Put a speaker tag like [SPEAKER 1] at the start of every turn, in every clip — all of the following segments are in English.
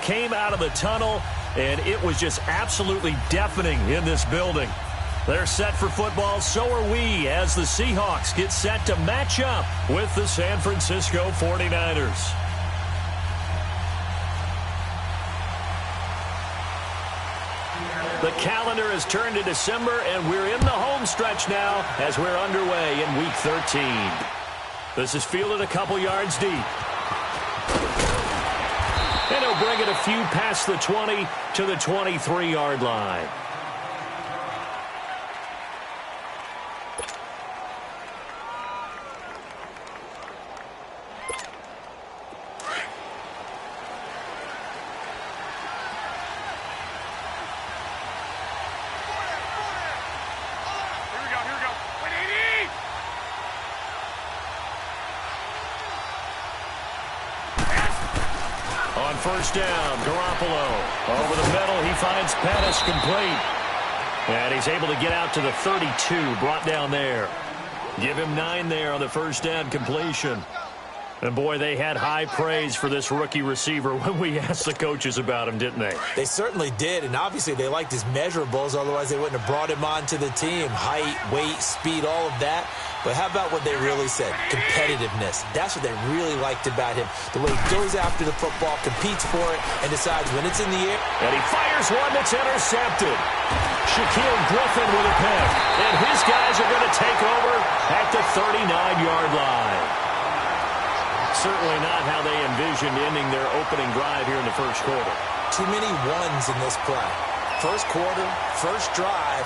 [SPEAKER 1] came out of the tunnel, and it was just absolutely deafening in this building. They're set for football, so are we, as the Seahawks get set to match up with the San Francisco 49ers. The calendar has turned to December, and we're in the home stretch now as we're underway in Week 13. This is fielded a couple yards deep. And he'll bring it a few past the 20 to the 23-yard line. First down, Garoppolo. Over the middle, he finds Pettis complete. And he's able to get out to the 32, brought down there. Give him 9 there on the first down completion. And, boy, they had high praise for this rookie receiver when we asked the coaches about him, didn't they?
[SPEAKER 2] They certainly did, and obviously they liked his measurables, otherwise they wouldn't have brought him onto the team. Height, weight, speed, all of that. But how about what they really said? Competitiveness. That's what they really liked about him. The way he goes after the football, competes for it, and decides when it's in the air.
[SPEAKER 1] And he fires one that's intercepted. Shaquille Griffin with a pick. And his guys are going to take over at the 39-yard line. Certainly not how they envisioned ending their opening drive here in the first quarter.
[SPEAKER 2] Too many ones in this play. First quarter, first drive,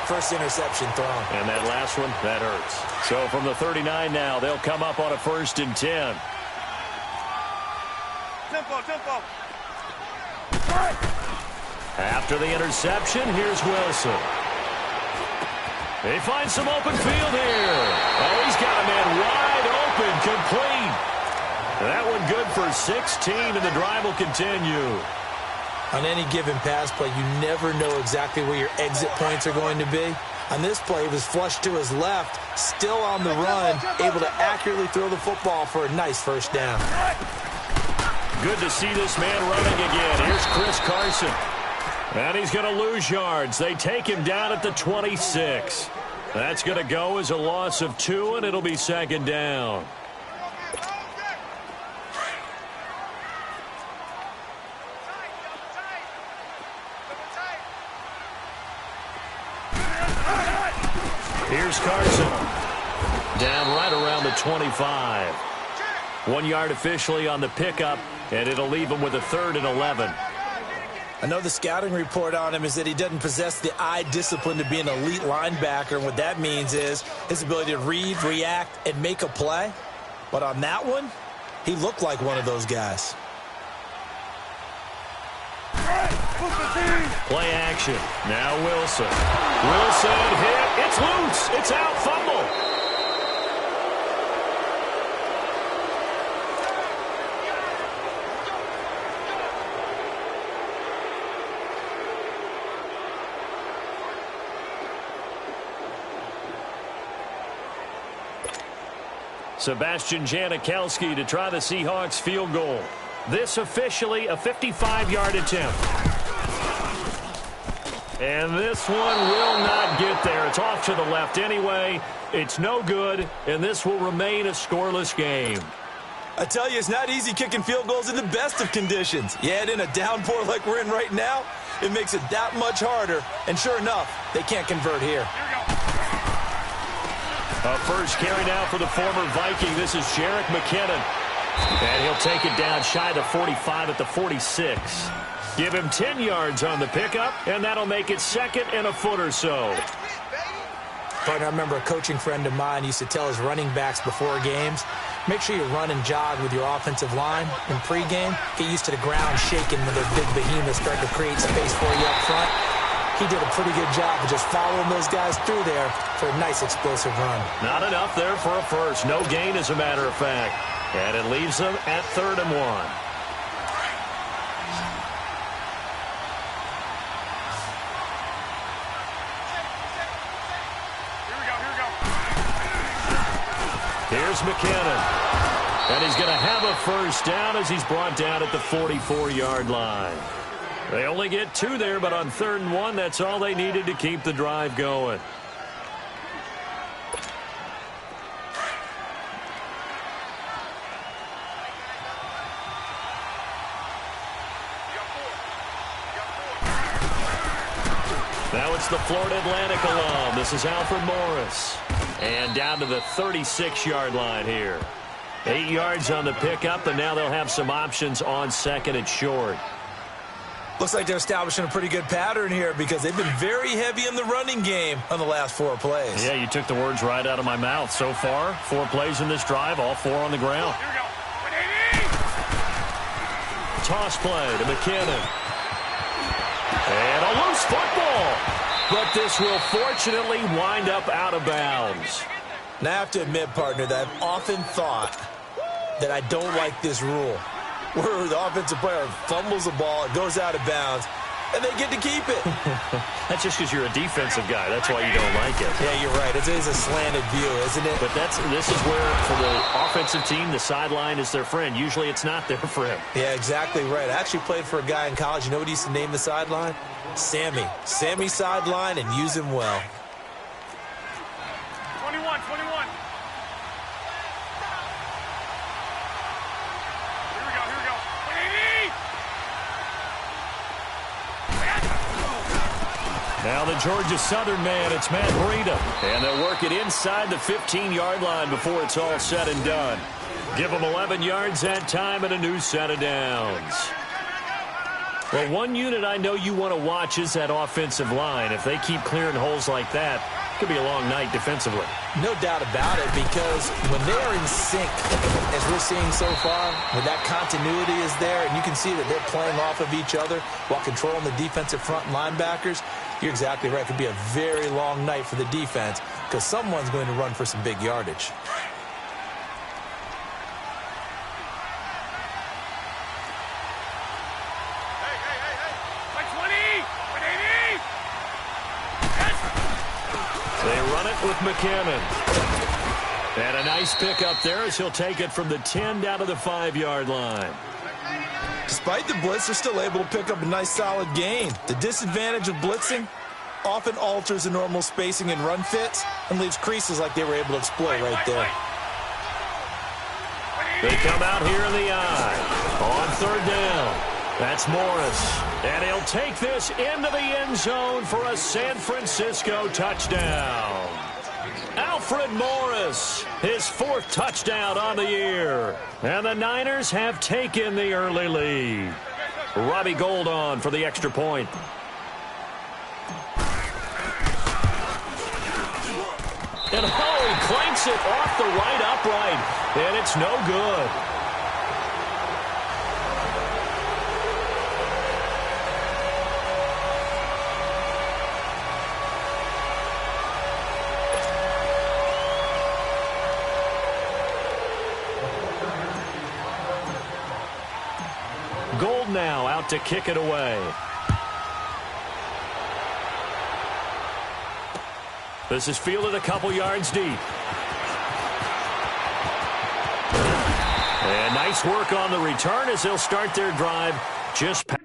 [SPEAKER 2] first interception thrown.
[SPEAKER 1] And that last one, that hurts. So from the 39 now, they'll come up on a 1st and 10.
[SPEAKER 3] Tempo.
[SPEAKER 1] After the interception, here's Wilson. They find some open field here. Oh, he's got a man wide open, complete. That one good for 16, and the drive will continue.
[SPEAKER 2] On any given pass play, you never know exactly where your exit points are going to be. On this play, he was flushed to his left, still on the run, able to accurately throw the football for a nice first down.
[SPEAKER 1] Good to see this man running again. Here's Chris Carson. And he's going to lose yards. They take him down at the 26. That's going to go as a loss of 2, and it'll be 2nd down. Here's Carson. Down right around the 25. 1 yard officially on the pickup, and it'll leave him with a 3rd and 11.
[SPEAKER 2] I know the scouting report on him is that he doesn't possess the eye discipline to be an elite linebacker, and what that means is his ability to read, react, and make a play. But on that one, he looked like one of those guys.
[SPEAKER 1] Play action. Now Wilson. Wilson hit. It's loose. It's out. Fumble. Sebastian Janikowski to try the Seahawks field goal. This officially a 55-yard attempt. And this one will not get there. It's off to the left anyway. It's no good, and this will remain a scoreless game.
[SPEAKER 2] I tell you, it's not easy kicking field goals in the best of conditions. Yet in a downpour like we're in right now, it makes it that much harder. And sure enough, they can't convert here.
[SPEAKER 1] A first carry now for the former Viking. This is Jerick McKinnon. And he'll take it down shy of the 45 at the 46. Give him 10 yards on the pickup, and that'll make it 2nd and a foot or so.
[SPEAKER 2] Partner, I remember a coaching friend of mine used to tell his running backs before games, make sure you run and jog with your offensive line in pregame. Get used to the ground shaking when their big behemoths start to create space for you up front. He did a pretty good job of just following those guys through there for a nice explosive run.
[SPEAKER 1] Not enough there for a first. No gain, as a matter of fact. And it leaves them at 3rd and 1. Here's McKinnon. And he's going to have a first down as he's brought down at the 44-yard line. They only get 2 there, but on 3rd and 1, that's all they needed to keep the drive going. Now it's the Florida Atlantic alum. This is Alfred Morris. And down to the 36-yard line here. 8 yards on the pickup, and now they'll have some options on 2nd and short.
[SPEAKER 2] Looks like they're establishing a pretty good pattern here because they've been very heavy in the running game on the last 4 plays.
[SPEAKER 1] Yeah, you took the words right out of my mouth. So far, 4 plays in this drive, all 4 on the ground.
[SPEAKER 3] Here we go. 180.
[SPEAKER 1] Toss play to McKinnon. And a loose football. But this will fortunately wind up out of bounds.
[SPEAKER 2] Now, I have to admit, partner, that I've often thought that I don't like this rule, where the offensive player fumbles the ball, it goes out of bounds, and they get to keep it.
[SPEAKER 1] That's just because you're a defensive guy. That's why you don't like it.
[SPEAKER 2] Yeah, you're right. It is a slanted view, isn't it?
[SPEAKER 1] But this is where, for the offensive team, the sideline is their friend. Usually it's not their friend.
[SPEAKER 2] Yeah, exactly right. I actually played for a guy in college. You know what he used to name the sideline? Sammy. Sammy sideline, and use him well.
[SPEAKER 3] 21. Here we go. 180.
[SPEAKER 1] Now the Georgia Southern man, it's Matt Breida. And they'll work it inside the 15-yard line before it's all said and done. Give them 11 yards that time and a new set of downs. Well, one unit I know you want to watch is that offensive line. If they keep clearing holes like that, it could be a long night defensively.
[SPEAKER 2] No doubt about it, because when they are in sync, as we're seeing so far, when that continuity is there, and you can see that they're playing off of each other while controlling the defensive front linebackers, you're exactly right. It could be a very long night for the defense because someone's going to run for some big yardage.
[SPEAKER 1] With McKinnon. And a nice pickup there as he'll take it from the 10 down to the 5-yard line.
[SPEAKER 2] Despite the blitz, they're still able to pick up a nice solid gain. The disadvantage of blitzing often alters the normal spacing and run fits and leaves creases like they were able to exploit right there.
[SPEAKER 1] They come out here in the eye on 3rd down. That's Morris. And he'll take this into the end zone for a San Francisco touchdown. Alfred Morris, his 4th touchdown on the year. And the Niners have taken the early lead. Robbie Gould on for the extra point. And he clanks it off the right upright. And it's no good. Gould now out to kick it away. This is fielded a couple yards deep. And nice work on the return as they'll start their drive just past.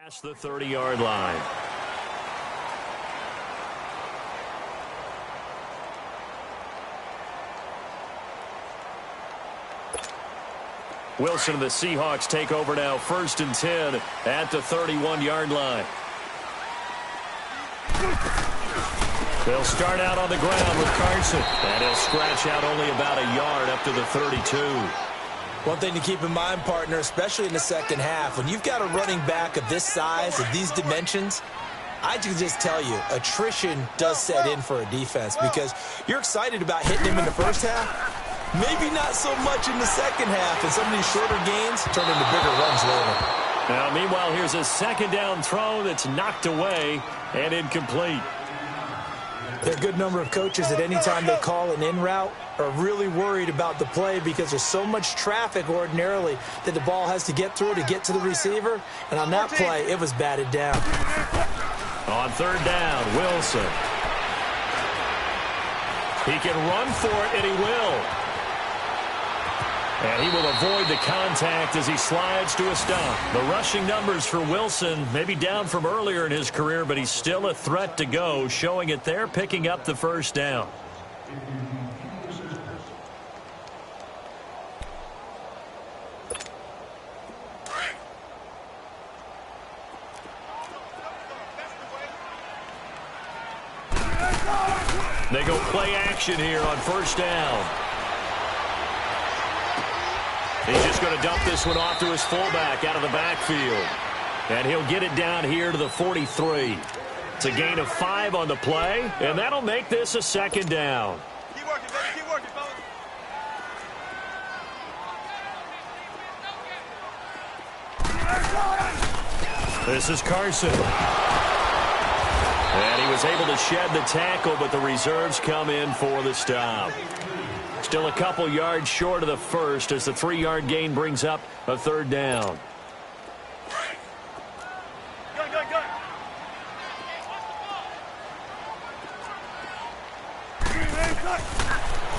[SPEAKER 1] Past the 30-yard line. Wilson and the Seahawks take over now, 1st and 10 at the 31-yard line. They'll start out on the ground with Carson, and he'll scratch out only about a yard up to the 32.
[SPEAKER 2] One thing to keep in mind, partner, especially in the second half, when you've got a running back of this size, of these dimensions, I can just tell you, attrition does set in for a defense because you're excited about hitting him in the first half. Maybe not so much in the second half, and some of these shorter gains turn into bigger runs later.
[SPEAKER 1] Now, meanwhile, here's a second down throw that's knocked away and incomplete.
[SPEAKER 2] There are a good number of coaches at any time they call an in route are really worried about the play because there's so much traffic ordinarily that the ball has to get through to get to the receiver. And on that play, it was batted down.
[SPEAKER 1] On third down, Wilson. He can run for it, and he will. And he will avoid the contact as he slides to a stop. The rushing numbers for Wilson maybe down from earlier in his career, but he's still a threat to go, showing it there, picking up the first down. They go play action here on first down. He's just going to dump this one off to his fullback out of the backfield. And he'll get it down here to the 43. It's a gain of 5 on the play, and that'll make this a second down.
[SPEAKER 3] Keep working, baby. Keep working, fellas.
[SPEAKER 1] This is Carson. And he was able to shed the tackle, but the reserves come in for the stop. Still a couple yards short of the first as the 3-yard gain brings up a third down.
[SPEAKER 3] Gun, gun, gun.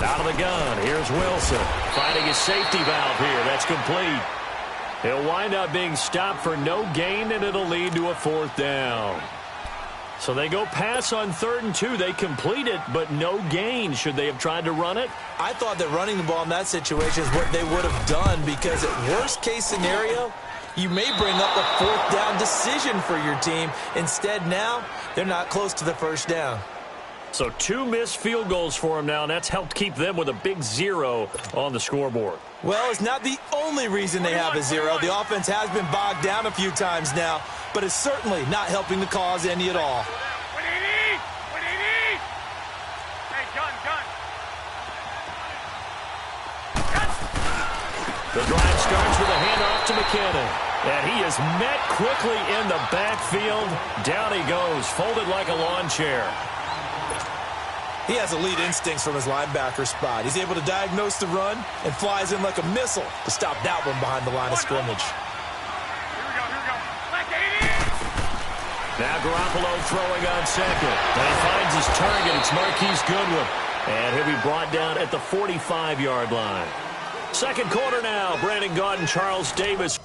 [SPEAKER 1] Out of the gun, here's Wilson. Finding his safety valve here. That's complete. He'll wind up being stopped for no gain, and it'll lead to a fourth down. So they go pass on 3rd and 2. They complete it, but no gain. Should they have tried to run it?
[SPEAKER 2] I thought that running the ball in that situation is what they would have done because at worst case scenario, you may bring up a 4th down decision for your team. Instead now, they're not close to the first down.
[SPEAKER 1] So 2 missed field goals for him now, and that's helped keep them with a big 0 on the scoreboard.
[SPEAKER 2] Well, it's not the only reason they have a 0. The offense has been bogged down a few times now, but it's certainly not helping the cause any at all.
[SPEAKER 3] What do you need? What do you need? Hey, gun, gun.
[SPEAKER 1] The drive starts with a handoff to McKinnon. And he is met quickly in the backfield. Down he goes, folded like a lawn chair.
[SPEAKER 2] He has elite instincts from his linebacker spot. He's able to diagnose the run and flies in like a missile to stop that one behind the line of scrimmage.
[SPEAKER 3] Here we go, here we go. Like 80!
[SPEAKER 1] Now Garoppolo throwing on second. And he finds his target. It's Marquise Goodwin. And he'll be brought down at the 45-yard line. Second quarter now. Brandon Gaudin, Charles Davis.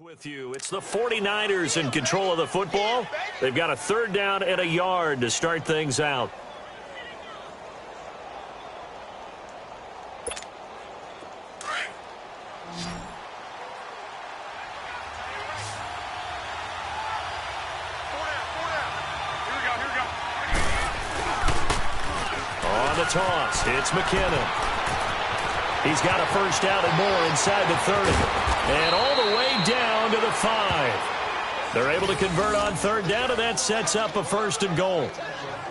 [SPEAKER 1] With you. It's the 49ers in control of the football. They've got a 3rd down and a yard to start things out. On the toss, it's McKinnon. He's got a first down and more inside the 30. And all the way down to the 5. They're able to convert on 3rd down, and that sets up a 1st and goal.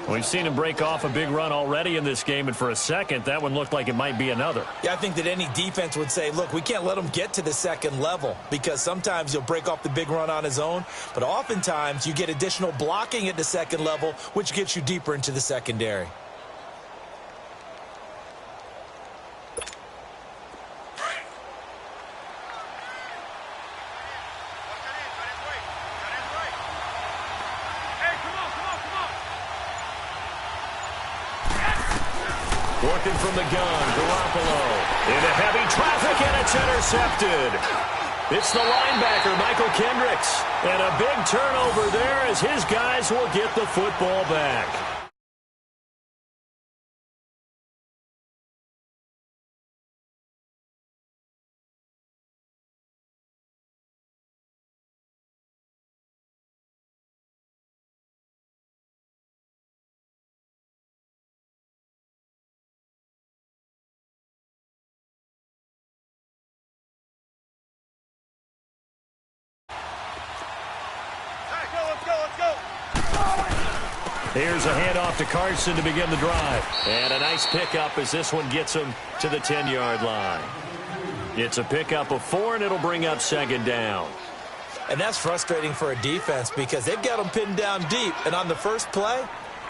[SPEAKER 1] We've seen him break off a big run already in this game, and for a second, that one looked like it might be another.
[SPEAKER 2] Yeah, I think that any defense would say, look, we can't let him get to the second level because sometimes he'll break off the big run on his own, but oftentimes you get additional blocking at the second level, which gets you deeper into the secondary.
[SPEAKER 1] Working from the gun, Garoppolo into heavy traffic, and it's intercepted. It's the linebacker, Michael Kendricks. And a big turnover there as his guys will get the football back. Here's a handoff to Carson to begin the drive. And a nice pickup as this one gets him to the 10-yard line. It's a pickup of 4, and it'll bring up second down.
[SPEAKER 2] And that's frustrating for a defense because they've got them pinned down deep. And on the first play,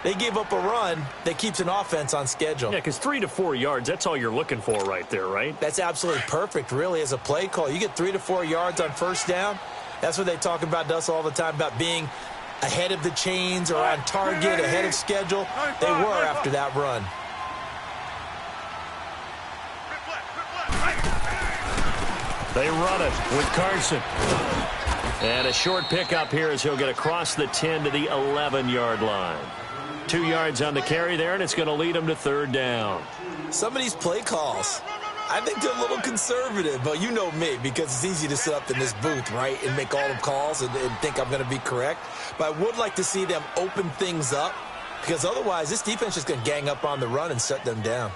[SPEAKER 2] they give up a run that keeps an offense on schedule.
[SPEAKER 1] Yeah, because 3 to 4 yards, that's all you're looking for right there, right?
[SPEAKER 2] That's absolutely perfect, really, as a play call. You get 3 to 4 yards on first down. That's what they talk about to us all the time, about being ahead of the chains or on target, ahead of schedule. They were after that run.
[SPEAKER 1] They run it with Carson. And a short pickup here as he'll get across the 10 to the 11-yard line. 2 yards on the carry there, and it's going to lead him to third down.
[SPEAKER 2] Some of these play calls, I think they're a little conservative, but you know me, because it's easy to sit up in this booth, right, and make all the calls and think I'm going to be correct. But I would like to see them open things up, because otherwise this defense is going to gang up on the run and shut them down.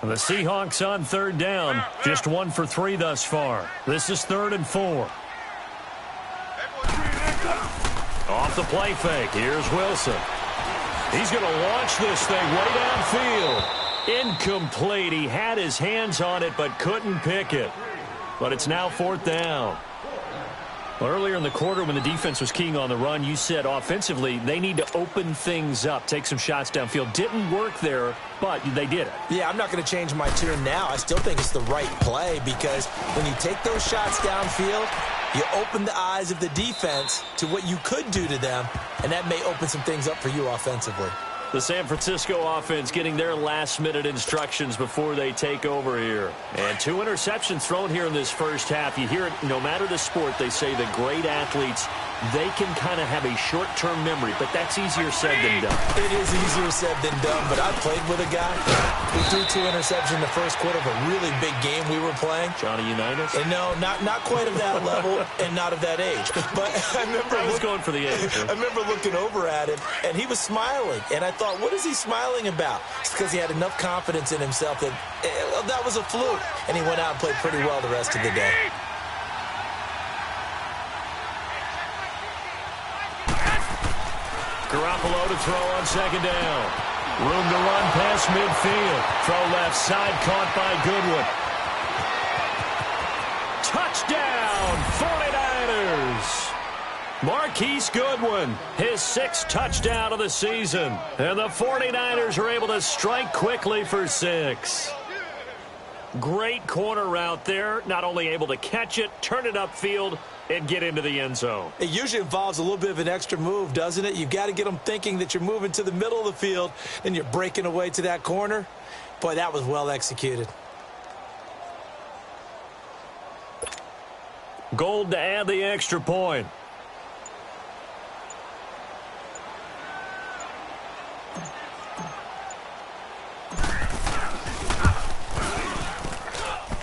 [SPEAKER 1] And the Seahawks on third down, just 1 for 3 thus far. This is 3rd and 4. Off the play fake, here's Wilson. He's going to launch this thing way downfield. Incomplete. He had his hands on it but couldn't pick it. But it's now 4th down. Well, earlier in the quarter when the defense was keying on the run, you said offensively they need to open things up, take some shots downfield. Didn't work there, but they did it.
[SPEAKER 2] Yeah, I'm not going to change my tune now. I still think it's the right play because when you take those shots downfield, you open the eyes of the defense to what you could do to them, and that may open some things up for you offensively.
[SPEAKER 1] The San Francisco offense getting their last-minute instructions before they take over here. And 2 interceptions thrown here in this first half. You hear it, no matter the sport, they say that great athletes, they can kind of have a short-term memory, but that's easier said than done.
[SPEAKER 2] It is easier said than done, but I played with a guy who threw 2 interceptions in the first quarter of a really big game we were playing.
[SPEAKER 1] Johnny Unitas?
[SPEAKER 2] And no, not quite of that level and not of that age. But I remember
[SPEAKER 1] I was going for the age.
[SPEAKER 2] I remember looking over at him, and he was smiling. And I thought, what is he smiling about? It's because he had enough confidence in himself that that was a fluke. And he went out and played pretty well the rest of the day.
[SPEAKER 1] Garoppolo to throw on second down. Room to run past midfield. Throw left side, caught by Goodwin. Touchdown, 49ers! Marquise Goodwin, his 6th touchdown of the season. And the 49ers are able to strike quickly for 6. Great corner route there. Not only able to catch it, turn it upfield, and get into the end zone.
[SPEAKER 2] It usually involves a little bit of an extra move, doesn't it? You've got to get them thinking that you're moving to the middle of the field and you're breaking away to that corner. Boy, that was well executed.
[SPEAKER 1] Gold to add the extra point.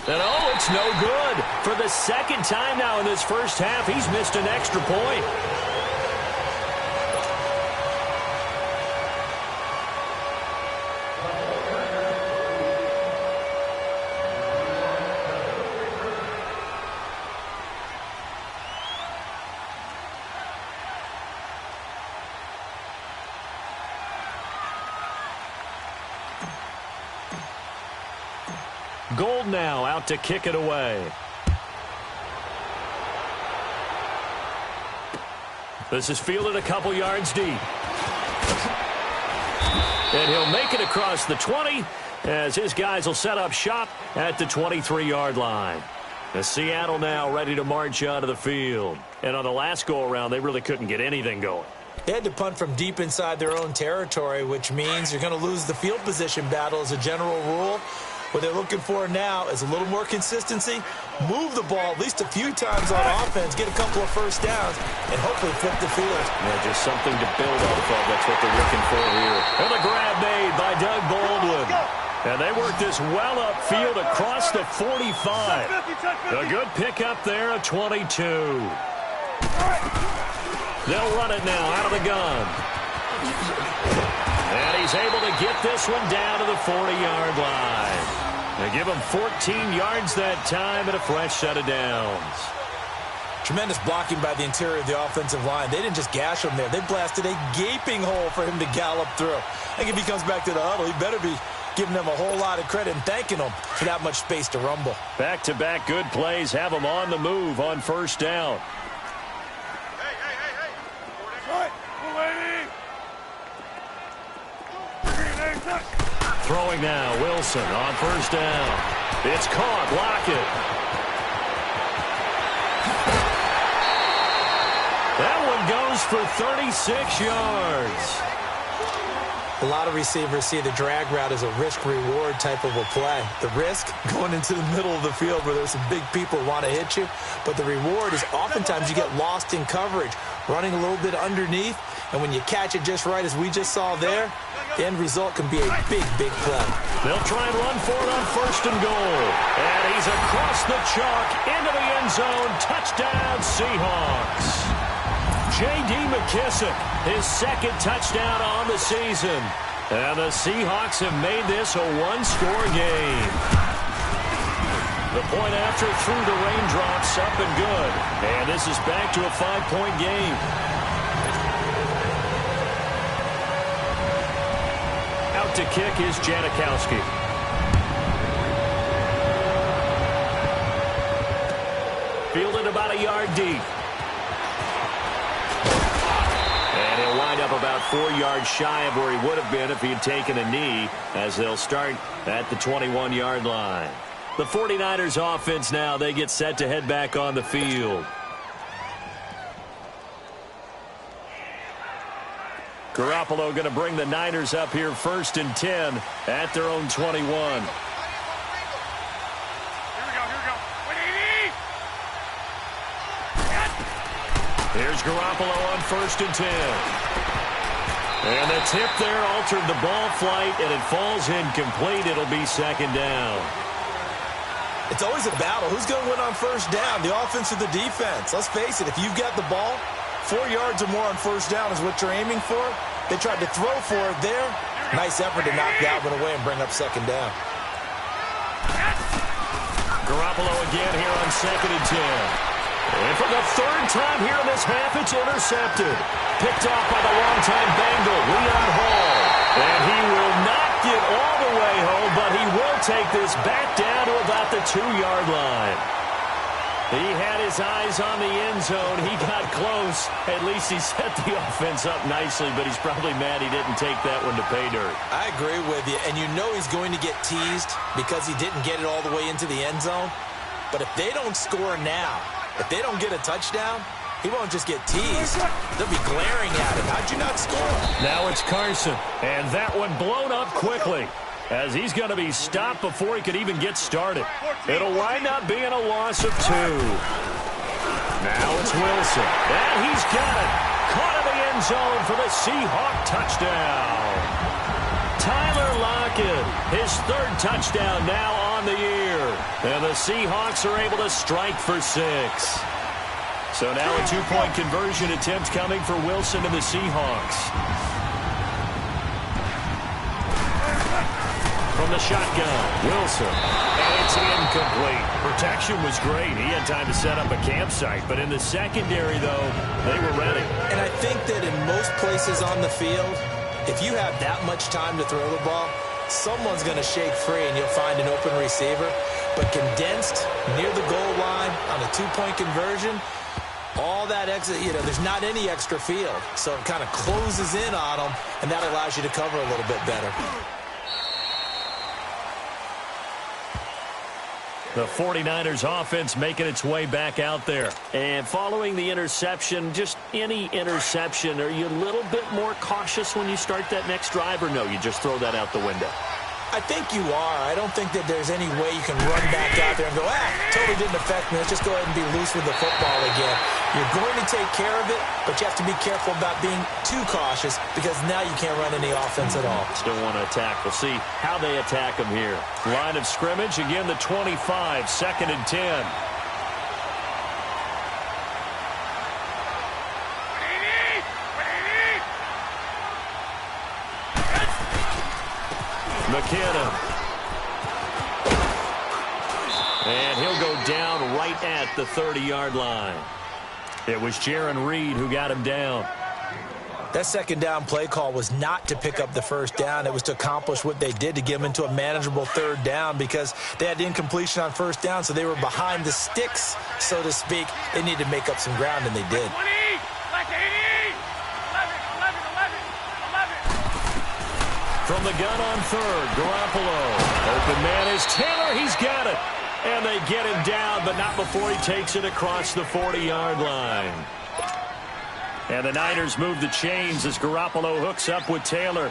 [SPEAKER 1] And oh, it's no good. For the second time now in this first half, he's missed an extra point. Gold now out to kick it away. This is fielded a couple yards deep. And he'll make it across the 20 as his guys will set up shop at the 23-yard line. The Seattle now ready to march out of the field. And on the last go-around, they really couldn't get anything going.
[SPEAKER 2] They had to punt from deep inside their own territory, which means you're going to lose the field position battle as a general rule. What they're looking for now is a little more consistency, move the ball at least a few times on offense, get a couple of first downs, and hopefully flip the field.
[SPEAKER 1] Yeah, just something to build off of. That's what they're looking for here. And the grab made by Doug Baldwin. And they work this well upfield across the 45. A good pickup there at 22. They'll run it now out of the gun. And he's able to get this one down to the 40-yard line. They give him 14 yards that time and a fresh set of downs.
[SPEAKER 2] Tremendous blocking by the interior of the offensive line. They didn't just gash him there. They blasted a gaping hole for him to gallop through. I think if he comes back to the huddle, he better be giving them a whole lot of credit and thanking them for that much space to rumble.
[SPEAKER 1] Back-to-back good plays have them on the move on first down. Throwing now, Wilson on first down. It's caught, Lockett. That one goes for 36 yards.
[SPEAKER 2] A lot of receivers see the drag route as a risk-reward type of a play. The risk, going into the middle of the field where there's some big people who want to hit you. But the reward is oftentimes you get lost in coverage, running a little bit underneath. And when you catch it just right, as we just saw there, the end result can be a big, big play.
[SPEAKER 1] They'll try and run for it on first and goal. And he's across the chalk into the end zone. Touchdown, Seahawks. J.D. McKissick, his second touchdown on the season. And the Seahawks have made this a one-score game. The point after through the raindrops, up and good. And this is back to a 5-point game. Out to kick is Janikowski. Fielded about a yard deep. And he'll wind up about 4 yards shy of where he would have been if he had taken a knee, as they'll start at the 21-yard line. The 49ers offense now, they get set to head back on the field. Garoppolo going to bring the Niners up here first and 10 at their own 21. Here's Garoppolo on first and 10. And the tip there altered the ball flight, and it falls incomplete. It'll be second down.
[SPEAKER 2] It's always a battle. Who's going to win on first down, the offense or the defense? Let's face it, if you've got the ball, 4 yards or more on first down is what you're aiming for. They tried to throw for it there. Nice effort to knock that one away and bring up second down.
[SPEAKER 1] Garoppolo again here on second and 10. And for the third time here in this half, it's intercepted. Picked off by the longtime Bengal, Leon Hall. And he will not get all the way home, but he will take this back down to about the 2-yard line. He had his eyes on the end zone. He got close. At least he set the offense up nicely, but he's probably mad he didn't take that one to pay dirt.
[SPEAKER 2] I agree with you, and you know he's going to get teased because he didn't get it all the way into the end zone. But if they don't score now, if they don't get a touchdown, he won't just get teased. They'll be glaring at him. How'd you not score?
[SPEAKER 1] Now it's Carson, and that one blown up quickly, as he's going to be stopped before he could even get started. It'll wind up being a loss of 2. Now it's Wilson, and he's got it. Caught in the end zone for the Seahawk touchdown. Tyler Lockett, his third touchdown now on the year. And the Seahawks are able to strike for 6. So now a 2-point conversion attempt coming for Wilson and the Seahawks. From the shotgun, Wilson. And it's incomplete. Protection was great. He had time to set up a campsite. But in the secondary, though, they were ready.
[SPEAKER 2] And I think that in most places on the field, if you have that much time to throw the ball, someone's going to shake free and you'll find an open receiver. But condensed near the goal line on a 2-point conversion, all that exit, there's not any extra field. So it kind of closes in on them, and that allows you to cover a little bit better.
[SPEAKER 1] The 49ers offense making its way back out there. And following the interception, just any interception, are you a little bit more cautious when you start that next drive, or no, you just throw that out the window?
[SPEAKER 2] I I think you are. I don't think that there's any way you can run back out there and go, totally didn't affect me. Let's just go ahead and be loose with the football again. You're going to take care of it, but you have to be careful about being too cautious because now you can't run any offense at all.
[SPEAKER 1] Still want to attack. We'll see how they attack them here. Line of scrimmage, again the 25, 2nd and 10. McKinnon. And he'll go down right at the 30-yard line. It was Jaron Reed who got him down.
[SPEAKER 2] That second down play call was not to pick up the first down. It was to accomplish what they did, to get them into a manageable third down because they had incompletion on first down, so they were behind the sticks, so to speak. They needed to make up some ground, and they did.
[SPEAKER 3] 20, like 80, 11.
[SPEAKER 1] From the gun on third, Garoppolo. Open man is Taylor. He's got it. And they get him down, but not before he takes it across the 40-yard line. And the Niners move the chains as Garoppolo hooks up with Taylor.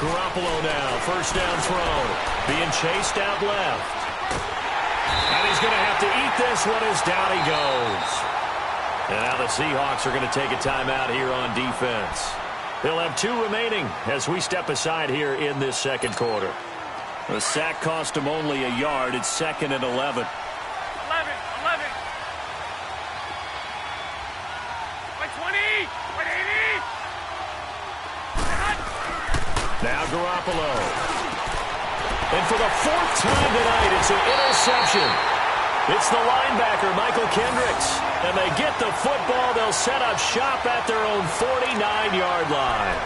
[SPEAKER 1] Garoppolo now, first down throw. Being chased out left. And he's going to have to eat this one as down he goes. And now the Seahawks are going to take a timeout here on defense. They'll have 2 remaining as we step aside here in this second quarter. The sack cost him only a yard. It's 2nd and 11.
[SPEAKER 3] 11. Like 20, like 80.
[SPEAKER 1] Now Garoppolo. And for the 4th time tonight, it's an interception. It's the linebacker, Michael Kendricks. And they get the football. They'll set up shop at their own 49-yard line.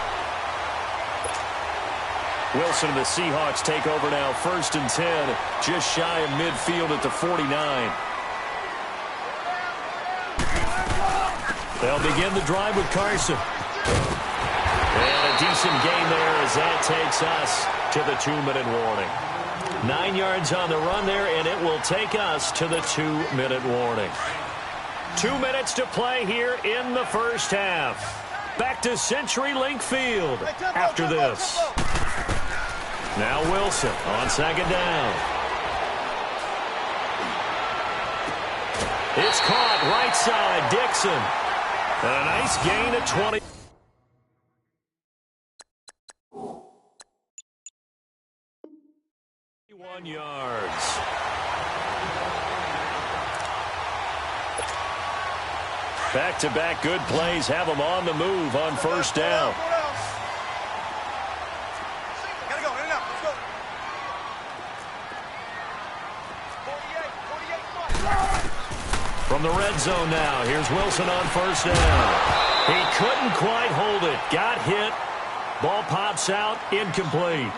[SPEAKER 1] Wilson and the Seahawks take over now, 1st and 10, just shy of midfield at the 49. They'll begin the drive with Carson. And a decent gain there as that takes us to the 2-minute warning. 9 yards on the run there, and it will take us to the 2-minute warning. 2 minutes to play here in the first half. Back to CenturyLink Field after this. Now Wilson on second down. It's caught right side, Dixon. And a nice gain at 20. Yards. Back-to-back good plays have them on the move on first down.
[SPEAKER 3] Gotta go, in and out, let's go. 48.
[SPEAKER 1] From the red zone now, here's Wilson on first down. He couldn't quite hold it. Got hit. Ball pops out, incomplete.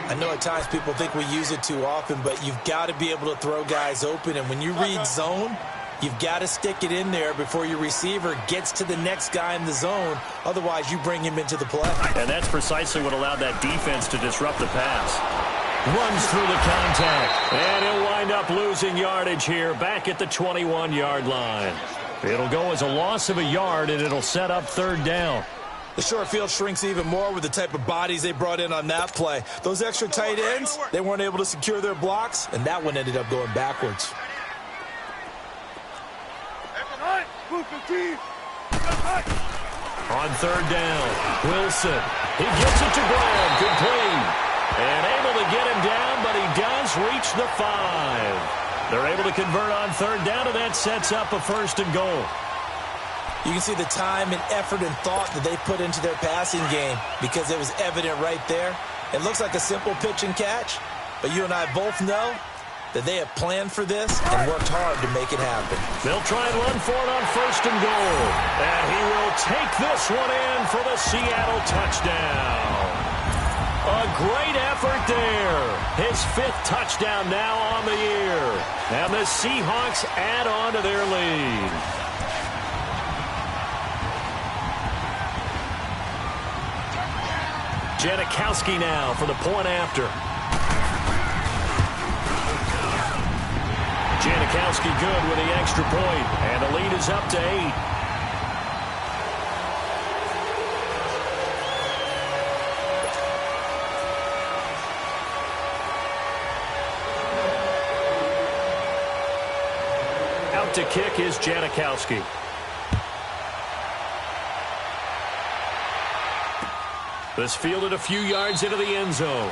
[SPEAKER 2] I know at times people think we use it too often, but you've got to be able to throw guys open. And when you read zone, you've got to stick it in there before your receiver gets to the next guy in the zone. Otherwise, you bring him into the play.
[SPEAKER 1] And that's precisely what allowed that defense to disrupt the pass. Runs through the contact. And he'll wind up losing yardage here back at the 21-yard line. It'll go as a loss of a yard, and it'll set up third down.
[SPEAKER 2] The short field shrinks even more with the type of bodies they brought in on that play. Those extra tight ends, they weren't able to secure their blocks, and that one ended up going backwards.
[SPEAKER 1] On third down, Wilson. He gets it to Graham, complete. And able to get him down, but he does reach the 5. They're able to convert on third down, and that sets up a 1st and goal.
[SPEAKER 2] You can see the time and effort and thought that they put into their passing game because it was evident right there. It looks like a simple pitch and catch, but you and I both know that they have planned for this and worked hard to make it happen.
[SPEAKER 1] They'll try and run for it on 1st and goal. And he will take this one in for the Seattle touchdown. A great effort there. His 5th touchdown now on the year. And the Seahawks add on to their lead. Janikowski now for the point after. Janikowski good with the extra point, and the lead is up to 8. to kick is Janikowski. This fielded a few yards into the end zone.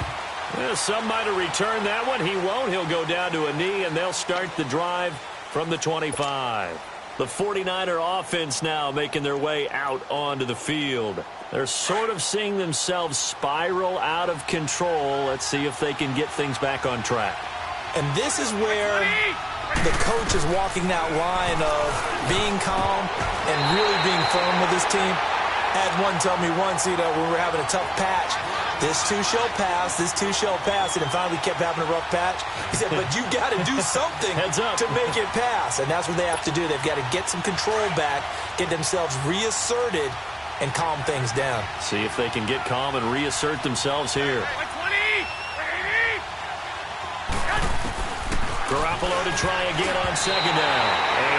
[SPEAKER 1] Some might have returned that one. He won't. He'll go down to a knee, and they'll start the drive from the 25. The 49er offense now making their way out onto the field. They're sort of seeing themselves spiral out of control. Let's see if they can get things back on track.
[SPEAKER 2] And this is where the coach is walking that line of being calm and really being firm with his team. Had one tell me once, when we were having a tough patch, this too shall pass, this too shall pass, and then finally we kept having a rough patch. He said, but you got to do something to make it pass, and that's what they have to do. They've got to get some control back, get themselves reasserted, and calm things down.
[SPEAKER 1] See if they can get calm and reassert themselves here.
[SPEAKER 3] 120!
[SPEAKER 1] Garoppolo to try again on second down.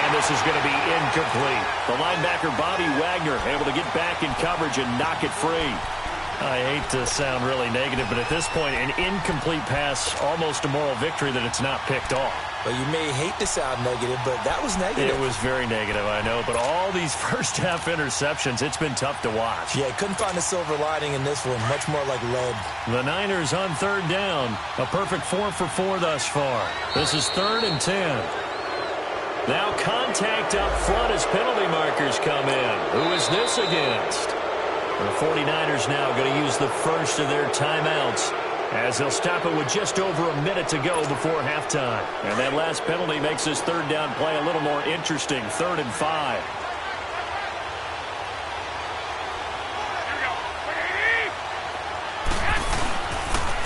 [SPEAKER 1] And this is going to be incomplete. The linebacker, Bobby Wagner, able to get back in coverage and knock it free. I hate to sound really negative, but at this point, an incomplete pass, almost a moral victory that it's not picked off.
[SPEAKER 2] Well, you may hate to sound negative, but that was negative.
[SPEAKER 1] It was very negative, I know. But all these first-half interceptions, it's been tough to watch.
[SPEAKER 2] Yeah, couldn't find a silver lining in this one. Much more like lead.
[SPEAKER 1] The Niners on third down. A perfect 4 for 4 thus far. This is 3rd and 10. Now contact up front as penalty markers come in. Who is this against? The 49ers now going to use the first of their timeouts as they'll stop it with just over a minute to go before halftime. And that last penalty makes this third down play a little more interesting. 3rd and 5.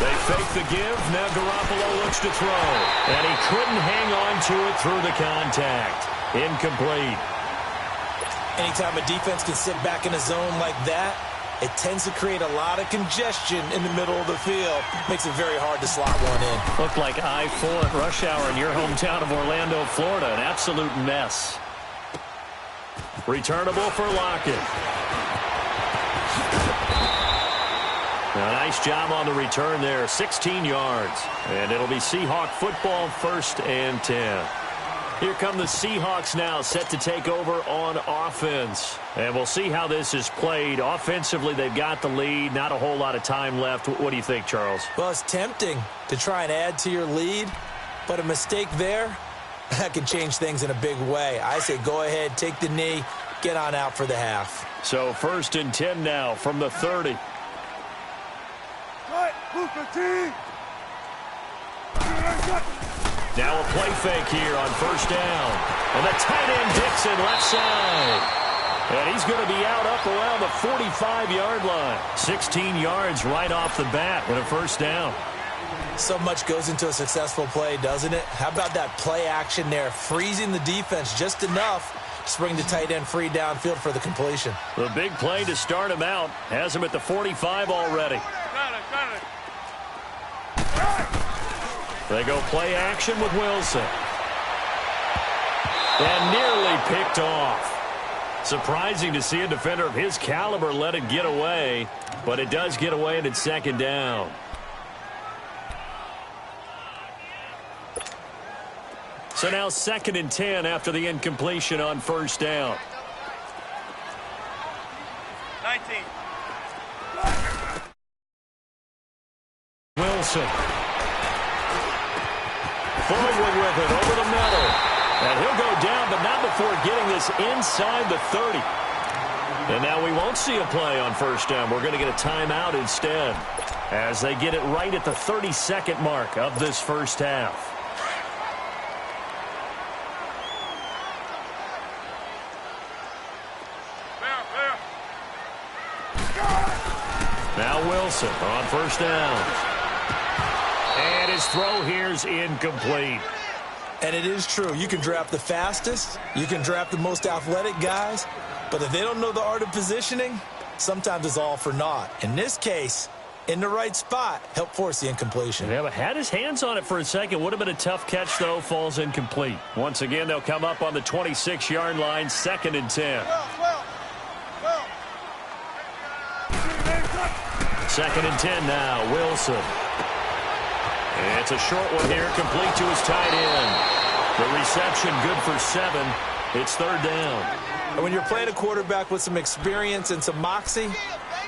[SPEAKER 1] They fake the give. Now Garoppolo looks to throw. And he couldn't hang on to it through the contact. Incomplete.
[SPEAKER 2] Anytime a defense can sit back in a zone like that, it tends to create a lot of congestion in the middle of the field. Makes it very hard to slot one in.
[SPEAKER 1] Looked like I-4 at rush hour in your hometown of Orlando, Florida. An absolute mess. Returnable for Lockett. A nice job on the return there. 16 yards. And it'll be Seahawk football, 1st and 10. Here come the Seahawks now, set to take over on offense. And we'll see how this is played. Offensively, they've got the lead. Not a whole lot of time left. What do you think, Charles?
[SPEAKER 2] Well, it's tempting to try and add to your lead, but a mistake there, that can change things in a big way. I say go ahead, take the knee, get on out for the half.
[SPEAKER 1] So 1st and 10 now from the 30. Now a play fake here on 1st down. And the tight end Dixon left side. And he's going to be out up around the 45-yard line. 16 yards right off the bat with a 1st down.
[SPEAKER 2] So much goes into a successful play, doesn't it? How about that play action there, freezing the defense just enough to bring the tight end free downfield for the completion.
[SPEAKER 1] The big play to start him out has him at the 45 already.
[SPEAKER 3] Got it.
[SPEAKER 1] They go play action with Wilson. And nearly picked off. Surprising to see a defender of his caliber let it get away, but it does get away and it's 2nd down. So now 2nd and 10 after the incompletion on 1st down.
[SPEAKER 3] 19.
[SPEAKER 1] Wilson. Forward with it over the middle. And he'll go down, but not before getting this inside the 30. And now we won't see a play on 1st down. We're going to get a timeout instead as they get it right at the 32nd mark of this 1st half. Now Wilson on 1st down. And his throw here's incomplete.
[SPEAKER 2] And it is true. You can draft the fastest. You can draft the most athletic guys. But if they don't know the art of positioning, sometimes it's all for naught. In this case, in the right spot, help force the incompletion.
[SPEAKER 1] Yeah, but had his hands on it for a second. Would have been a tough catch, though. Falls incomplete. Once again, they'll come up on the 26-yard line, 2nd and 10. 2nd and 10 now, Wilson. And it's a short one here, complete to his tight end. The reception good for 7. It's third down.
[SPEAKER 2] And when you're playing a quarterback with some experience and some moxie,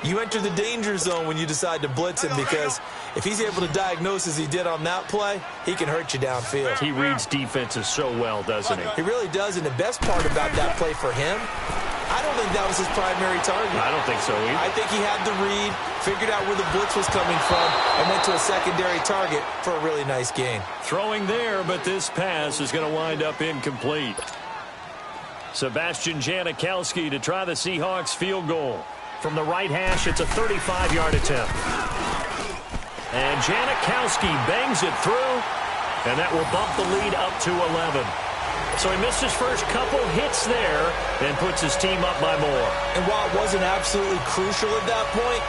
[SPEAKER 2] you enter the danger zone when you decide to blitz him, because if he's able to diagnose as he did on that play, he can hurt you downfield.
[SPEAKER 1] He reads defenses so well, doesn't he?
[SPEAKER 2] He really does, and the best part about that play for him, I don't think that was his primary target.
[SPEAKER 1] I don't think so either.
[SPEAKER 2] I think he had the read, figured out where the blitz was coming from, and went to a secondary target for a really nice gain.
[SPEAKER 1] Throwing there, but this pass is going to wind up incomplete. Sebastian Janikowski to try the Seahawks field goal. From the right hash, it's a 35-yard attempt. And Janikowski bangs it through, and that will bump the lead up to 11. So he missed his first couple hits there and puts his team up by more.
[SPEAKER 2] And while it wasn't absolutely crucial at that point,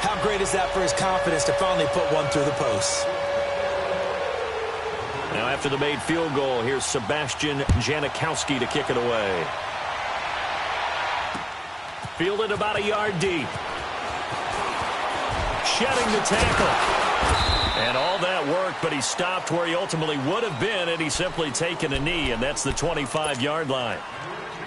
[SPEAKER 2] how great is that for his confidence to finally put one through the post?
[SPEAKER 1] Now after the made field goal, here's Sebastian Janikowski to kick it away. Fielded about a yard deep. Shedding the tackle. And all that worked, but he stopped where he ultimately would have been had he simply taken a knee, and that's the 25-yard line.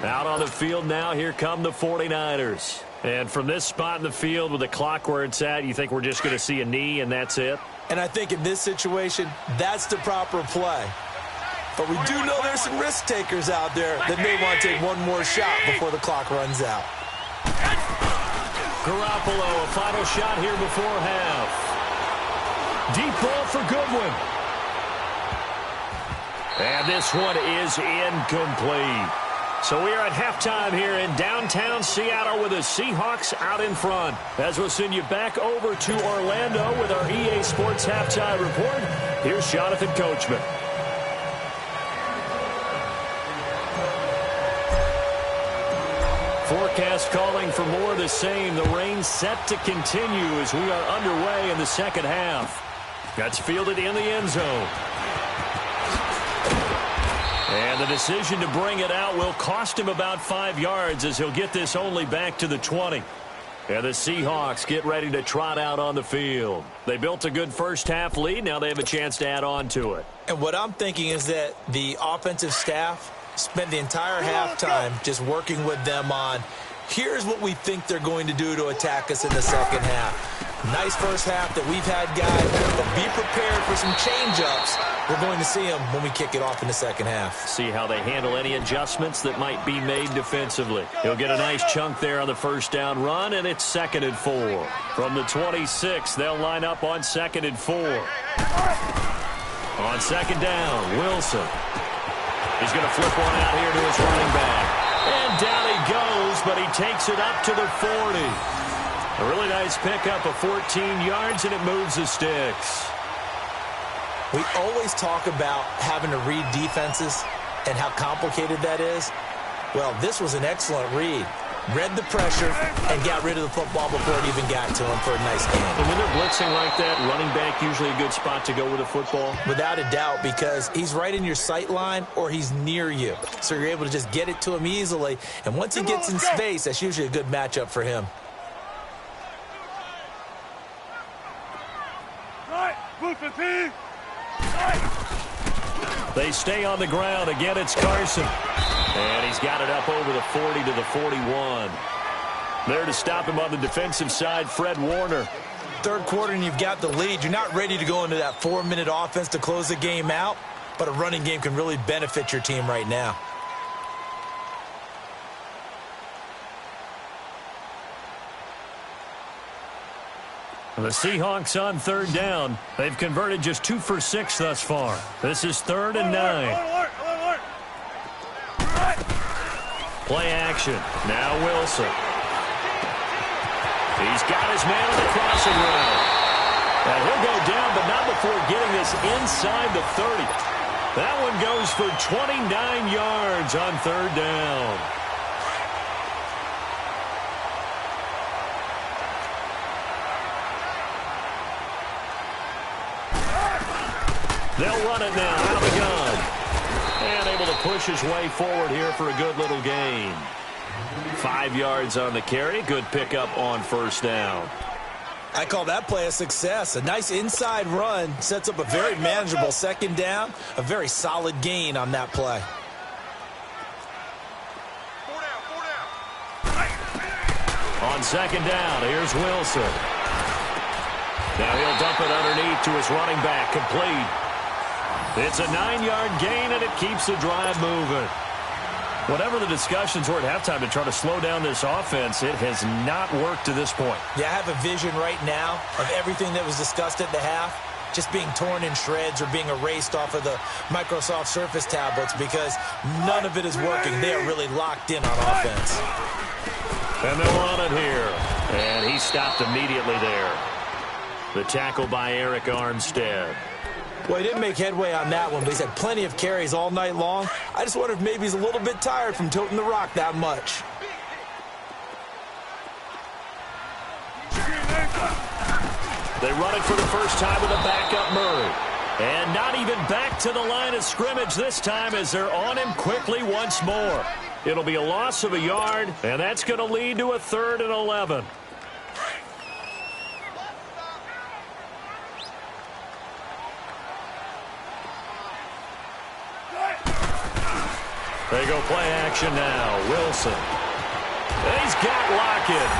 [SPEAKER 1] Out on the field now, here come the 49ers. And from this spot in the field with the clock where it's at, you think we're just going to see a knee and that's it?
[SPEAKER 2] And I think in this situation, that's the proper play. But we do know there's some risk takers out there that may want to take one more shot before the clock runs out.
[SPEAKER 1] Garoppolo, a final shot here before half. Deep ball for Goodwin. And this one is incomplete. So we are at halftime here in downtown Seattle with the Seahawks out in front. As we'll send you back over to Orlando with our EA Sports Halftime Report, here's Jonathan Coachman. Forecast calling for more of the same. The rain set to continue as we are underway in the second half. That's fielded in the end zone. And the decision to bring it out will cost him about 5 yards as he'll get this only back to the 20. And the Seahawks get ready to trot out on the field. They built a good first half lead. Now they have a chance to add on to it.
[SPEAKER 2] And what I'm thinking is that the offensive staff spent the entire halftime just working with them on, here's what we think they're going to do to attack us in the second half. Nice first half that we've had, guys, but be prepared for some change-ups. We're going to see them when we kick it off in the second half.
[SPEAKER 1] See how they handle any adjustments that might be made defensively. He'll get a nice chunk there on the first down run, and it's 2nd and 4. From the 26, they'll line up on 2nd and 4. On 2nd down, Wilson. He's going to flip one out here to his running back. And down he goes, but he takes it up to the 40. A really nice pickup of 14 yards, and it moves the sticks.
[SPEAKER 2] We always talk about having to read defenses and how complicated that is. Well, this was an excellent read. Read the pressure and got rid of the football before it even got to him for a nice game.
[SPEAKER 1] And when they're blitzing like that, running back usually a good spot to go with the football?
[SPEAKER 2] Without a doubt, because he's right in your sight line or he's near you. So you're able to just get it to him easily. And once he gets in space, that's usually a good matchup for him.
[SPEAKER 1] They stay on the ground. Again, it's Carson. And he's got it up over the 40 to the 41. There to stop him on the defensive side, Fred Warner.
[SPEAKER 2] Third quarter and you've got the lead. You're not ready to go into that 4-minute offense to close the game out, but a running game can really benefit your team right now.
[SPEAKER 1] The Seahawks on 3rd down. They've converted just 2 for 6 thus far. This is 3rd and 9. Play action. Now Wilson. He's got his man on the crossing route. And he'll go down, but not before getting this inside the 30. That one goes for 29 yards on 3rd down. They'll run it now out of the gun. And able to push his way forward here for a good little gain. 5 yards on the carry. Good pickup on 1st down.
[SPEAKER 2] I call that play a success. A nice inside run sets up a very manageable second down, a very solid gain on that play.
[SPEAKER 1] On second down, here's Wilson. Now he'll dump it underneath to his running back, complete. It's a 9-yard gain, and it keeps the drive moving. Whatever the discussions were at halftime to try to slow down this offense, it has not worked to this point.
[SPEAKER 2] Yeah, I have a vision right now of everything that was discussed at the half just being torn in shreds or being erased off of the Microsoft Surface tablets because none of it is working. They are really locked in on offense.
[SPEAKER 1] And they'll run it here. And he stopped immediately there. The tackle by Eric Armstead.
[SPEAKER 2] Well, he didn't make headway on that one, but he's had plenty of carries all night long. I just wonder if maybe he's a little bit tired from toting the rock that much.
[SPEAKER 1] They run it for the first time with a backup Murray. And not even back to the line of scrimmage this time as they're on him quickly once more. It'll be a loss of a yard, and that's going to lead to a 3rd and 11. They go play action now. Wilson. He's got Lockett.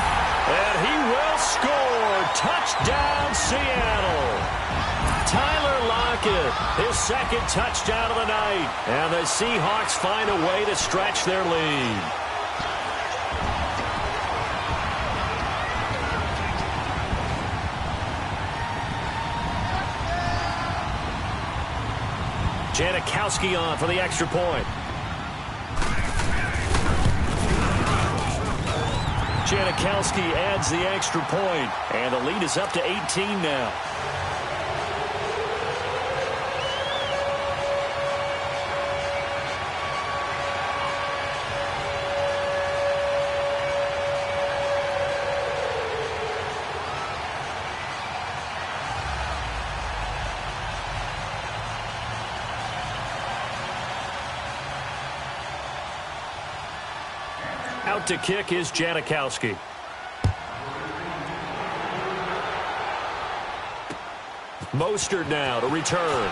[SPEAKER 1] And he will score. Touchdown, Seattle. Tyler Lockett, his second touchdown of the night. And the Seahawks find a way to stretch their lead. Janikowski on for the extra point. Janikowski adds the extra point, and the lead is up to 18 now. Out to kick is Janikowski. Mostert now to return.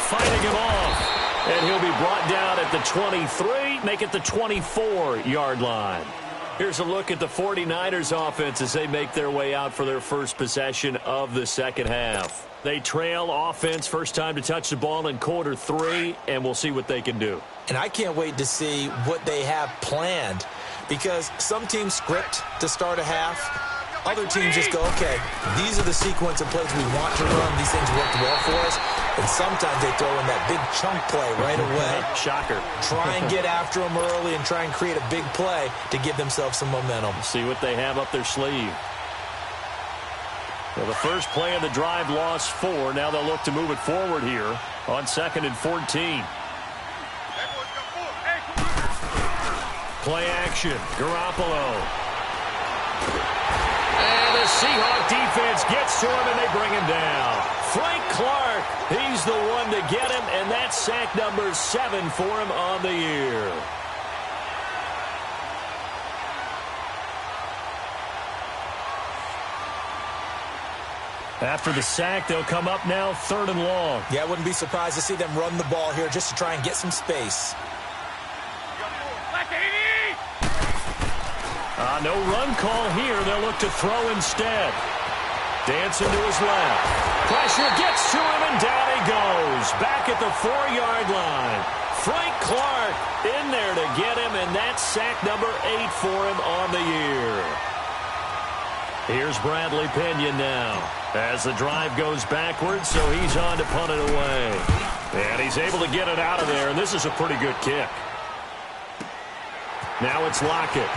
[SPEAKER 1] Fighting him off. And he'll be brought down at the 23, make it the 24-yard line. Here's a look at the 49ers offense as they make their way out for their first possession of the second half. They trail offense first time to touch the ball in quarter 3, and we'll see what they can do.
[SPEAKER 2] And I can't wait to see what they have planned because some teams script to start a half. Other teams just go, okay, these are the sequence of plays we want to run. These things worked well for us. And sometimes they throw in that big chunk play right away.
[SPEAKER 1] Shocker.
[SPEAKER 2] Try and get after them early and try and create a big play to give themselves some momentum.
[SPEAKER 1] See what they have up their sleeve. Well, the first play of the drive lost 4. Now they'll look to move it forward here on 2nd and 14. Play action. Garoppolo. And the Seahawk defense gets to him, and they bring him down. Frank Clark, he's the one to get him, and that's sack number 7 for him on the year. After the sack, they'll come up now 3rd and long.
[SPEAKER 2] Yeah, I wouldn't be surprised to see them run the ball here just to try and get some space.
[SPEAKER 1] No run call here. They'll look to throw instead. Dancing to his left. Pressure gets to him, and down he goes. Back at the 4-yard line. Frank Clark in there to get him, and that's sack number 8 for him on the year. Here's Bradley Pinion now as the drive goes backwards, so he's on to punt it away. And he's able to get it out of there, and this is a pretty good kick. Now it's Lockett.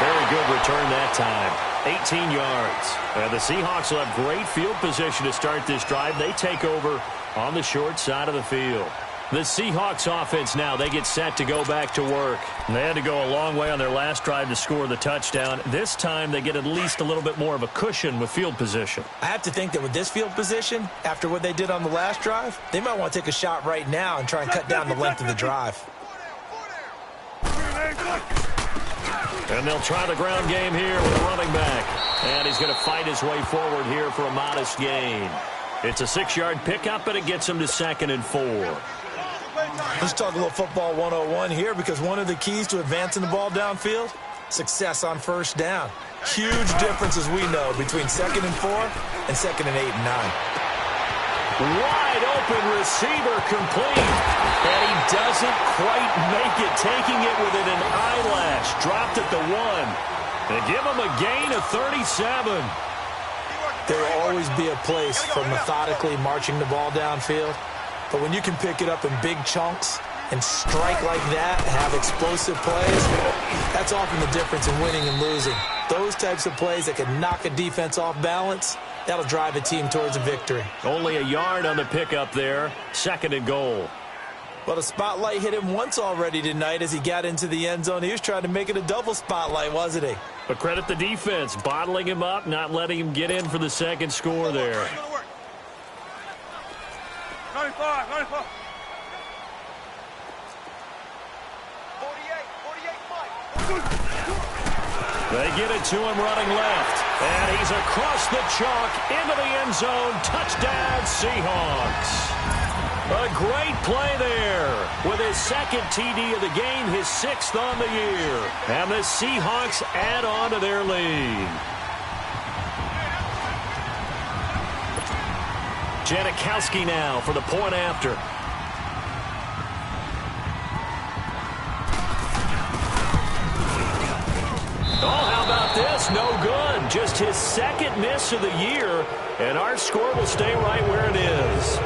[SPEAKER 1] Very good return that time. 18 yards. And the Seahawks will have great field position to start this drive. They take over on the short side of the field. The Seahawks offense now, they get set to go back to work. They had to go a long way on their last drive to score the touchdown. This time they get at least a little bit more of a cushion with field position.
[SPEAKER 2] I have to think that with this field position, after what they did on the last drive, they might want to take a shot right now and try and cut down the length of the drive.
[SPEAKER 1] And they'll try the ground game here with a running back. And he's going to fight his way forward here for a modest gain. It's a 6-yard pickup, and it gets him to 2nd and 4.
[SPEAKER 2] Let's talk a little football 101 here, because one of the keys to advancing the ball downfield, success on first down. Huge difference, as we know, between 2nd and 4 and 2nd and 8 and 9.
[SPEAKER 1] Wide open receiver complete. And he doesn't quite make it, taking it within an eyelash. Dropped at the 1. They give him a gain of 37.
[SPEAKER 2] There will always be a place for methodically marching the ball downfield. But when you can pick it up in big chunks and strike like that, have explosive plays, that's often the difference in winning and losing. Those types of plays that can knock a defense off balance, that'll drive a team towards a victory.
[SPEAKER 1] Only a yard on the pickup there. 2nd and goal.
[SPEAKER 2] Well, the spotlight hit him once already tonight as he got into the end zone. He was trying to make it a double spotlight, wasn't he?
[SPEAKER 1] But credit the defense, bottling him up, not letting him get in for the second score there.
[SPEAKER 3] 95, 95. 48,
[SPEAKER 1] They get it to him running left. And he's across the chalk into the end zone. Touchdown, Seahawks. A great play there with his 2nd TD of the game, his 6th on the year. And the Seahawks add on to their lead. Janikowski now for the point after. Oh, how about this? No good. Just his 2nd miss of the year, and our score will stay right where it is.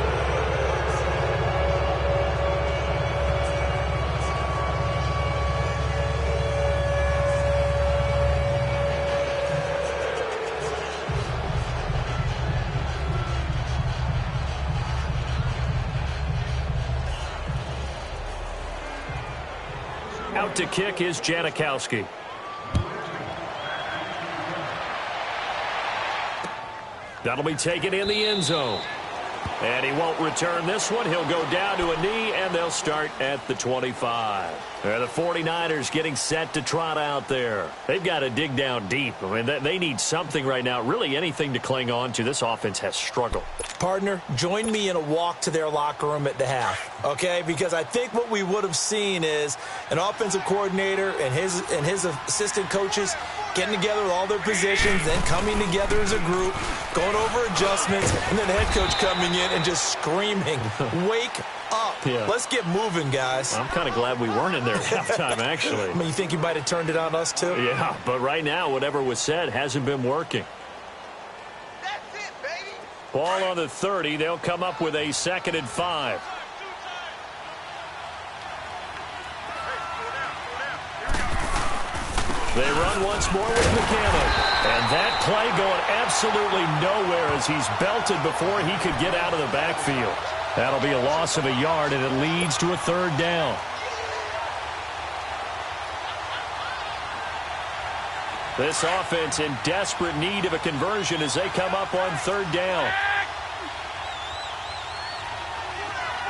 [SPEAKER 1] Out to kick is Janikowski. That'll be taken in the end zone. And he won't return this one. He'll go down to a knee, and they'll start at the 25. The 49ers getting set to trot out there. They've got to dig down deep. I mean, they need something right now, really anything to cling on to. This offense has struggled.
[SPEAKER 2] Partner, join me in a walk to their locker room at the half, okay? Because I think what we would have seen is an offensive coordinator and his assistant coaches getting together with all their positions, then coming together as a group, going over adjustments, and then the head coach coming in and just screaming, wake up. Yeah. Let's get moving, guys.
[SPEAKER 1] I'm kind of glad we weren't in there at halftime, actually.
[SPEAKER 2] I mean, you think you might have turned it on us, too?
[SPEAKER 1] Yeah, but right now, whatever was said hasn't been working.
[SPEAKER 3] That's it, baby.
[SPEAKER 1] Ball on the 30. They'll come up with a 2nd and 5. They run once more with McCammon. And that play going absolutely nowhere as he's belted before he could get out of the backfield. That'll be a loss of a yard, and it leads to a 3rd down. This offense in desperate need of a conversion as they come up on 3rd down.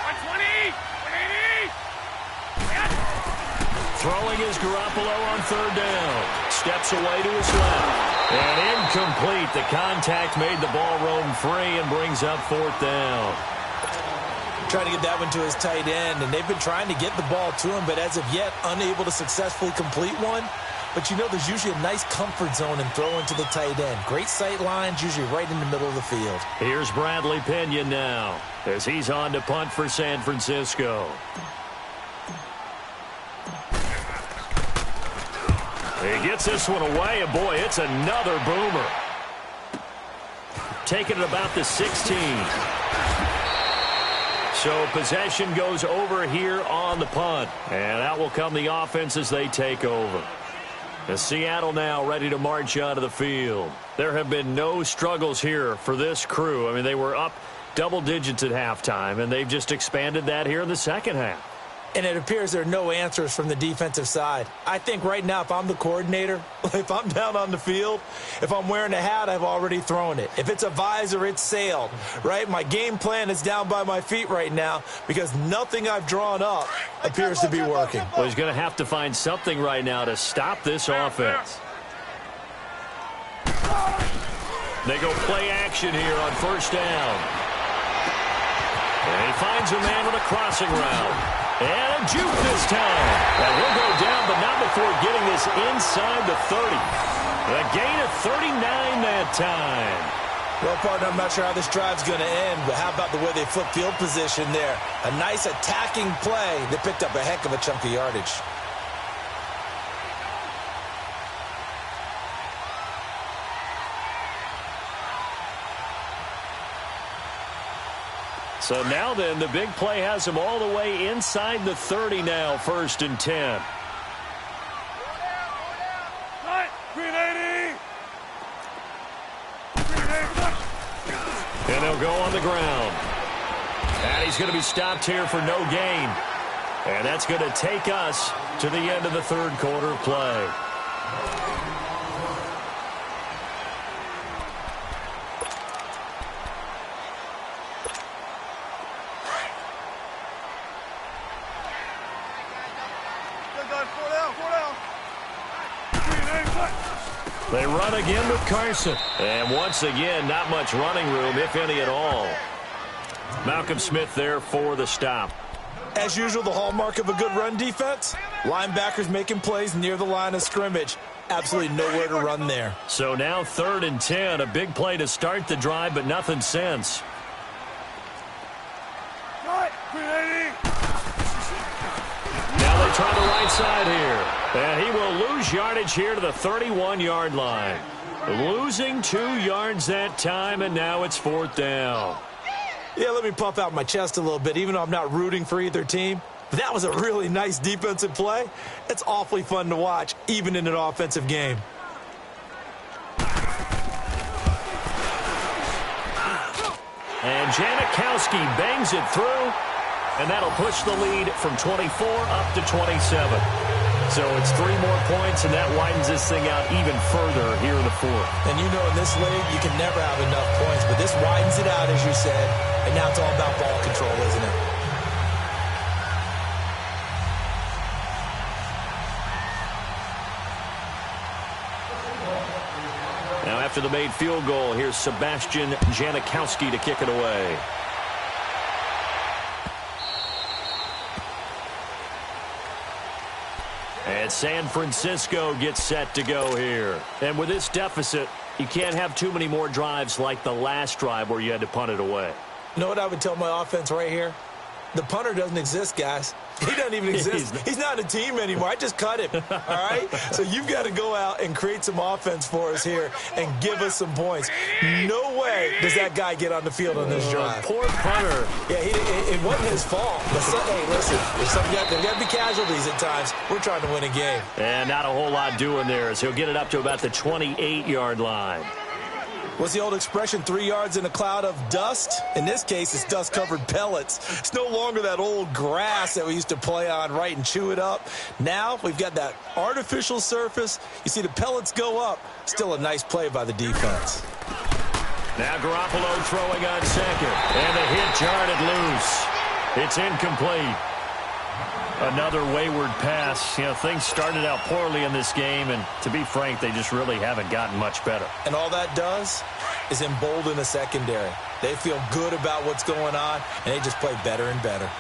[SPEAKER 3] 120, 180.
[SPEAKER 1] Throwing is Garoppolo on 3rd down. Steps away to his left. And incomplete. The contact made the ball roam free and brings up 4th down.
[SPEAKER 2] Trying to get that one to his tight end, and they've been trying to get the ball to him, but as of yet, unable to successfully complete one. But you know, there's usually a nice comfort zone in throwing to the tight end. Great sight lines, usually right in the middle of the field.
[SPEAKER 1] Here's Bradley Pinion now as he's on to punt for San Francisco. He gets this one away, and boy, it's another boomer. Taking it about the 16. So possession goes over here on the punt. And out will come the offense as they take over. The Seattle now ready to march out of the field. There have been no struggles here for this crew. I mean, they were up double digits at halftime, and they've just expanded that here in the second half.
[SPEAKER 2] and it appears there are no answers from the defensive side. I think right now, if I'm the coordinator, if I'm down on the field, if I'm wearing a hat, I've already thrown it. If it's a visor, it's sailed, right? My game plan is down by my feet right now because nothing I've drawn up appears to be working.
[SPEAKER 1] Well, he's going to have to find something right now to stop this offense. They go play action here on first down. And he finds a man with a crossing route. And a juke this time. And he'll go down, but not before getting this inside the 30. A gain of 39 that time.
[SPEAKER 2] Well, partner, I'm not sure how this drive's going to end, but how about the way they flip field position there? A nice attacking play that picked up a heck of a chunk of yardage.
[SPEAKER 1] So now then, the big play has him all the way inside the 30 now, 1st and 10. And they'll go on the ground. And he's going to be stopped here for no gain. And that's going to take us to the end of the 3rd quarter of play. They run again with Carson. And once again, not much running room, if any at all. Malcolm Smith there for the stop.
[SPEAKER 2] As usual, the hallmark of a good run defense, linebackers making plays near the line of scrimmage. Absolutely nowhere to run there.
[SPEAKER 1] So now 3rd and 10, a big play to start the drive, but nothing since. Now they try the right side here. And he will lose yardage here to the 31-yard line. Losing 2 yards that time, and now it's 4th down.
[SPEAKER 2] Yeah, let me puff out my chest a little bit, even though I'm not rooting for either team. But that was a really nice defensive play. It's awfully fun to watch, even in an offensive game.
[SPEAKER 1] And Janikowski bangs it through, and that'll push the lead from 24 up to 27. So it's 3 more points, and that widens this thing out even further here in the 4th.
[SPEAKER 2] And you know, in this league, you can never have enough points, but this widens it out, as you said, and now it's all about ball control, isn't it?
[SPEAKER 1] Now after the made field goal, here's Sebastian Janikowski to kick it away. And San Francisco gets set to go here. And with this deficit, you can't have too many more drives like the last drive where you had to punt it away.
[SPEAKER 2] You know what I would tell my offense right here? The punter doesn't exist, guys. He doesn't even exist. He's not a team anymore. I just cut him, all right? So you've got to go out and create some offense for us here and give us some points. No way does that guy get on the field on this drive.
[SPEAKER 1] Poor punter.
[SPEAKER 2] Yeah, it wasn't his fault. But hey, listen, there's got to be casualties at times. We're trying to win a game.
[SPEAKER 1] And not a whole lot doing there as he'll get it up to about the 28-yard line.
[SPEAKER 2] What's the old expression, 3 yards in a cloud of dust? In this case, it's dust-covered pellets. It's no longer that old grass that we used to play on, right, and chew it up. Now we've got that artificial surface. You see the pellets go up. Still a nice play by the defense.
[SPEAKER 1] Now Garoppolo throwing on second. And the hit jarred loose. It's incomplete. Another wayward pass. You know, things started out poorly in this game, and to be frank, they just really haven't gotten much better.
[SPEAKER 2] And all that does is embolden the secondary. They feel good about what's going on, and they just play better and better.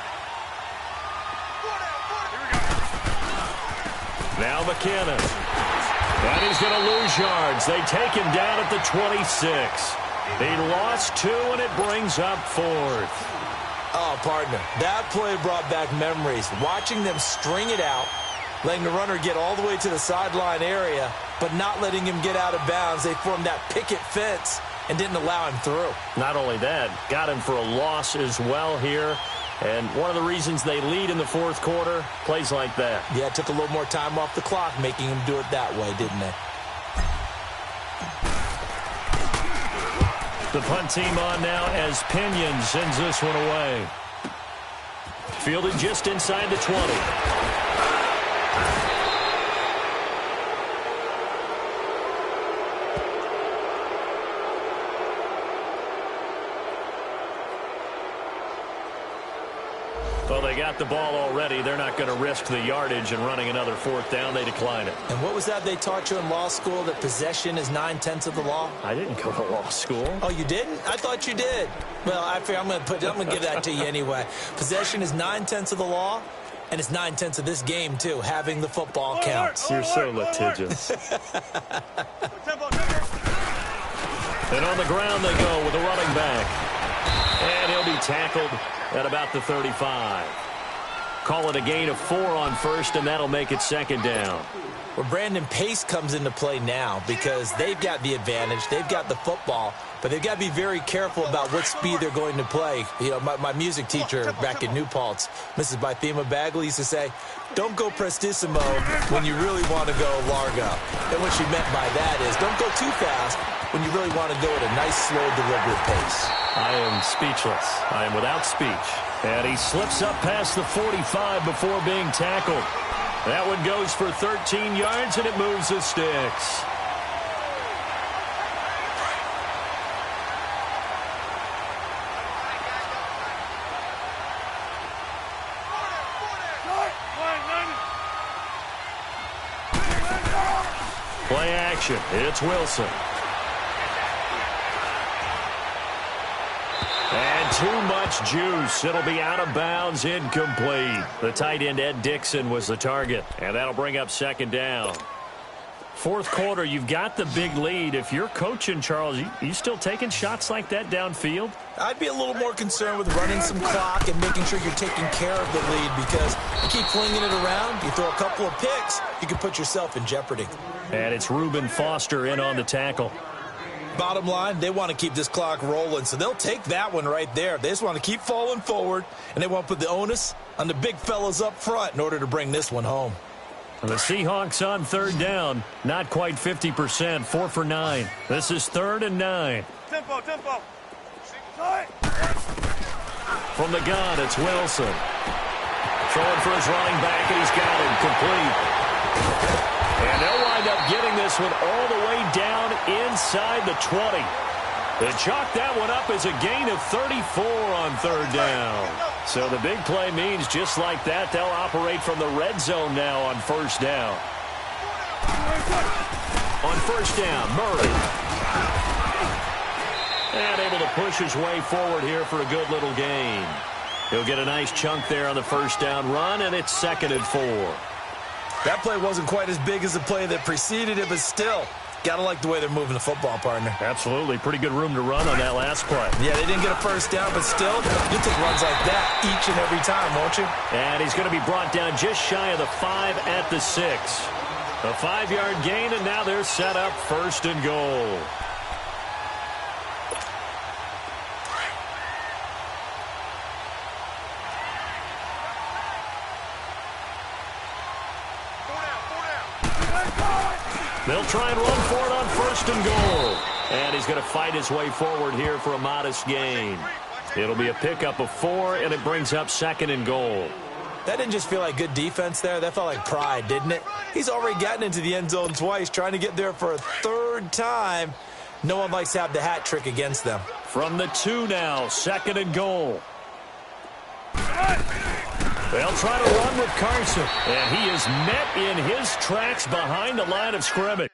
[SPEAKER 1] Now McKinnon. And he's going to lose yards. They take him down at the 26. He lost 2, and it brings up 4th.
[SPEAKER 2] Oh, partner, that play brought back memories. Watching them string it out, letting the runner get all the way to the sideline area, but not letting him get out of bounds. They formed that picket fence and didn't allow him through.
[SPEAKER 1] Not only that, got him for a loss as well here. And one of the reasons they lead in the 4th quarter, plays like that.
[SPEAKER 2] Yeah, it took a little more time off the clock, making him do it that way, didn't they?
[SPEAKER 1] The punt team on now as Pinion sends this one away. Fielded just inside the 20. Well, they got the ball already. They're not going to risk the yardage and running another fourth down. They decline it.
[SPEAKER 2] And what was that they taught you in law school, that possession is 9/10 of the law?
[SPEAKER 1] I didn't go to law school.
[SPEAKER 2] Oh, you didn't? I thought you did. Well, I figure I'm going to give that to you anyway. Possession is 9/10 of the law, and it's 9/10 of this game, too. Having the football counts.
[SPEAKER 1] You're so litigious. And on the ground they go with a running back. And he'll be tackled at about the 35. Call it a gain of 4 on first, and that'll make it second down.
[SPEAKER 2] Well, Brandon, pace comes into play now because they've got the advantage. They've got the football, but they've got to be very careful about what speed they're going to play. You know, my music teacher back in New Paltz, Mrs. Bythema Bagley, used to say, don't go prestissimo when you really want to go largo. And what she meant by that is don't go too fast when you really want to go at a nice, slow, deliberate pace.
[SPEAKER 1] I am speechless. I am without speech. And he slips up past the 45 before being tackled. That one goes for 13 yards, and it moves the sticks. Play action. It's Wilson. And too much juice. It'll be out of bounds, incomplete. The tight end, Ed Dixon, was the target. And that'll bring up second down. Fourth quarter, you've got the big lead. If you're coaching, Charles, you still taking shots like that downfield?
[SPEAKER 2] I'd be a little more concerned with running some clock and making sure you're taking care of the lead, because you keep flinging it around, you throw a couple of picks, you can put yourself in jeopardy.
[SPEAKER 1] And it's Reuben Foster in on the tackle.
[SPEAKER 2] Bottom line, they want to keep this clock rolling, so they'll take that one right there. They just want to keep falling forward, and they want to put the onus on the big fellas up front in order to bring this one home.
[SPEAKER 1] The Seahawks on third down, not quite 50%, 4 for 9. This is 3rd and 9.
[SPEAKER 3] Tempo.
[SPEAKER 1] From the gun, it's Wilson. Throwing for his running back, and he's got him complete. And they'll wind up getting this one all the way down inside the 20. They chalk that one up as a gain of 34 on third down. So the big play means just like that, they'll operate from the red zone now on first down. On first down, Murray. And able to push his way forward here for a good little gain. He'll get a nice chunk there on the first down run, and it's 2nd and 4.
[SPEAKER 2] That play wasn't quite as big as the play that preceded it, but still, got to like the way they're moving the football, partner.
[SPEAKER 1] Absolutely. Pretty good room to run on that last play.
[SPEAKER 2] Yeah, they didn't get a first down, but still, you take runs like that each and every time, won't you?
[SPEAKER 1] And he's going to be brought down just shy of the 5 at the 6. A 5-yard gain, and now they're set up 1st and goal. They'll try and run for it on 1st and goal. And he's going to fight his way forward here for a modest gain. It'll be a pickup of 4, and it brings up 2nd and goal.
[SPEAKER 2] That didn't just feel like good defense there. That felt like pride, didn't it? He's already gotten into the end zone twice, trying to get there for a 3rd time. No one likes to have the hat trick against them.
[SPEAKER 1] From the 2 now, 2nd and goal. They'll try to run with Carson, and he is met in his tracks behind the line of scrimmage.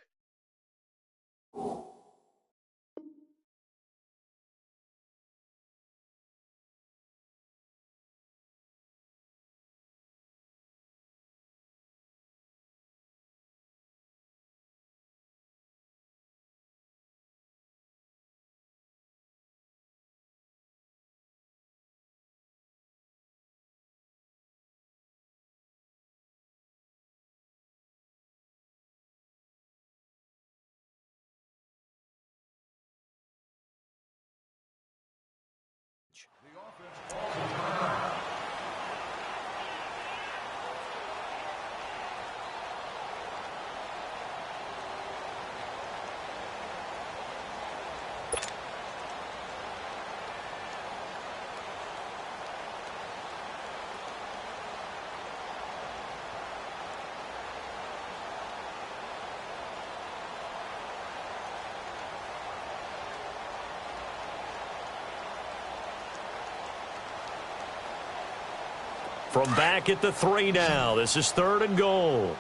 [SPEAKER 1] From back at the 3 now. This is 3rd and goal.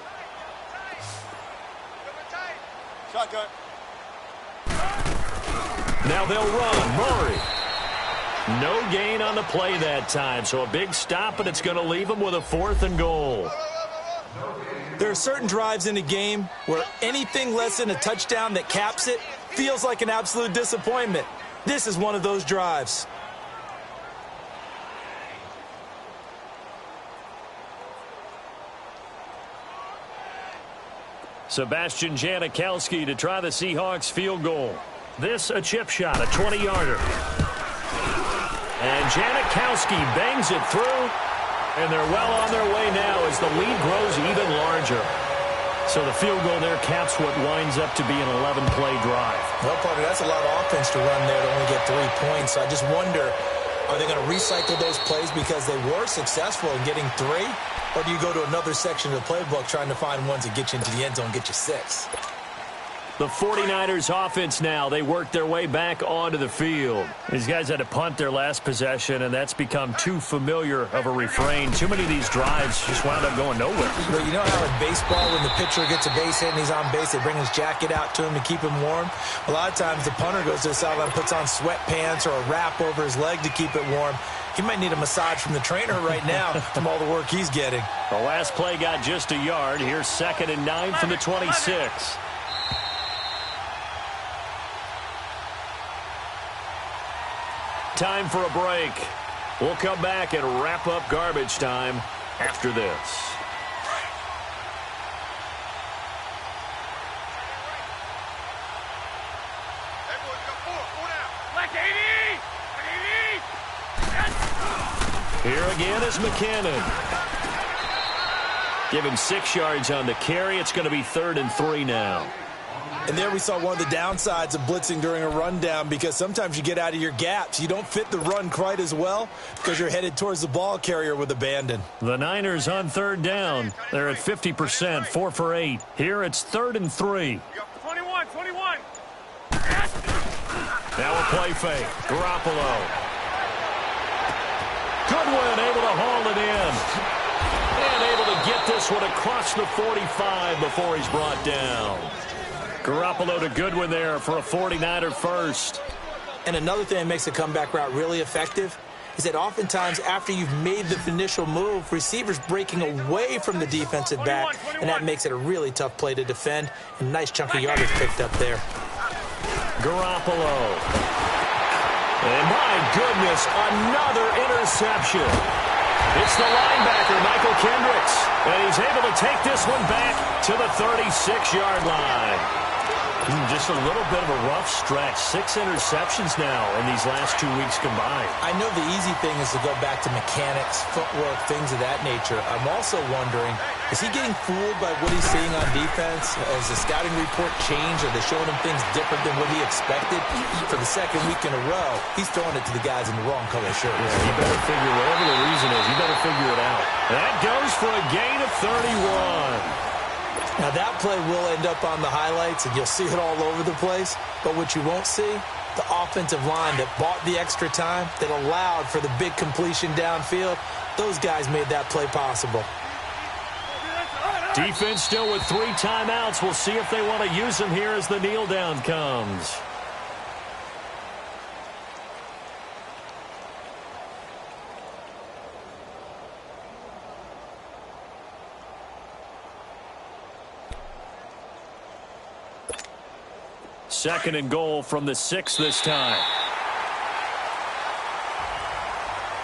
[SPEAKER 3] Shotgun.
[SPEAKER 1] Now they'll run. Murray. No gain on the play that time, so a big stop, and it's going to leave them with a 4th and goal.
[SPEAKER 2] There are certain drives in a game where anything less than a touchdown that caps it feels like an absolute disappointment. This is one of those drives.
[SPEAKER 1] Sebastian Janikowski to try the Seahawks field goal. This a chip shot, a 20-yarder. And Janikowski bangs it through, and they're well on their way now as the lead grows even larger. So the field goal there caps what winds up to be an 11-play drive.
[SPEAKER 2] Well, partner, that's a lot of offense to run there to only get 3 points. So I just wonder, are they going to recycle those plays because they were successful in getting 3? Or do you go to another section of the playbook trying to find ones that get you into the end zone and get you 6?
[SPEAKER 1] The 49ers offense now, they work their way back onto the field. These guys had to punt their last possession, and that's become too familiar of a refrain. Too many of these drives just wound up going nowhere.
[SPEAKER 2] But you know how in baseball, when the pitcher gets a base hit and he's on base, they bring his jacket out to him to keep him warm? A lot of times the punter goes to the sideline, puts on sweatpants or a wrap over his leg to keep it warm. He might need a massage from the trainer right now from all the work he's getting.
[SPEAKER 1] The last play got just a yard. Here's 2nd and 9 from the 26. Time for a break. We'll come back and wrap up garbage time after this. Here again is McKinnon. Give him 6 yards on the carry. It's going to be 3rd and 3 now.
[SPEAKER 2] And there we saw one of the downsides of blitzing during a rundown, because sometimes you get out of your gaps. You don't fit the run quite as well because you're headed towards the ball carrier with abandon.
[SPEAKER 1] The Niners on 3rd down. They're at 50%, 4 for 8. Here it's 3rd and 3.
[SPEAKER 3] 21.
[SPEAKER 1] Now a play fake. Garoppolo. Goodwin able to haul it in. And able to get this one across the 45 before he's brought down. Garoppolo to Goodwin there for a 49er first.
[SPEAKER 2] And another thing that makes the comeback route really effective is that oftentimes after you've made the initial move, receivers breaking away from the defensive back, and that makes it a really tough play to defend. And a nice chunk of yardage picked up there.
[SPEAKER 1] Garoppolo. And my goodness, another interception. It's the linebacker, Michael Kendricks. And he's able to take this one back to the 36-yard line. Just a little bit of a rough stretch. 6 interceptions now in these last 2 weeks combined.
[SPEAKER 2] I know the easy thing is to go back to mechanics, footwork, things of that nature. I'm also wondering, is he getting fooled by what he's seeing on defense? Has the scouting report changed? Are they showing him things different than what he expected? For the 2nd week in a row, he's throwing it to the guys in the wrong color shirts.
[SPEAKER 1] Yeah, you better figure, whatever the reason is, you better figure it out. That goes for a gain of 31.
[SPEAKER 2] Now, that play will end up on the highlights, and you'll see it all over the place. But what you won't see, the offensive line that bought the extra time, that allowed for the big completion downfield, those guys made that play possible.
[SPEAKER 1] Defense still with 3 timeouts. We'll see if they want to use them here as the kneel down comes. Second and goal from the 6 this time.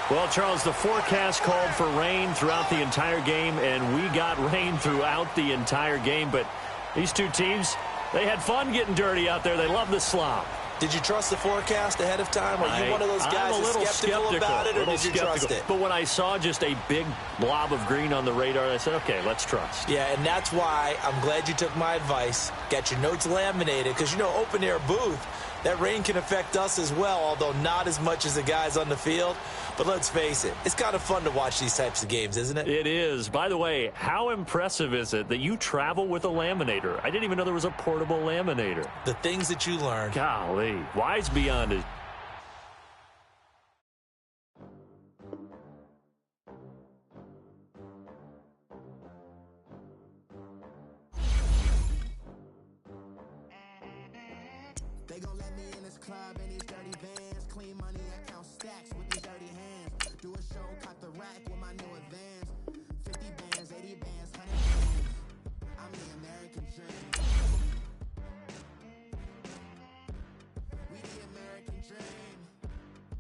[SPEAKER 1] Well, Charles, the forecast called for rain throughout the entire game, and we got rain throughout the entire game. But these two teams, they had fun getting dirty out there. They love the slop.
[SPEAKER 2] Did you trust the forecast ahead of time? Are you one of those guys that's skeptical about it, or did you trust it?
[SPEAKER 1] But when I saw just a big blob of green on the radar, I said, okay, let's trust.
[SPEAKER 2] Yeah, and that's why I'm glad you took my advice. Got your notes laminated, because, you know, open-air booth, that rain can affect us as well, although not as much as the guys on the field. But let's face it, it's kind of fun to watch these types of games, isn't it?
[SPEAKER 1] It is. By the way, how impressive is it that you travel with a laminator? I didn't even know there was a portable laminator.
[SPEAKER 2] The things that you learn.
[SPEAKER 1] Golly, wise beyond it.
[SPEAKER 4] club in these dirty vans. Clean money, I count stacks with these dirty hands. Do a show, caught the rack with my new advance. 50 bands, 80 bands, 100 bands. I'm the American dream. We the American dream.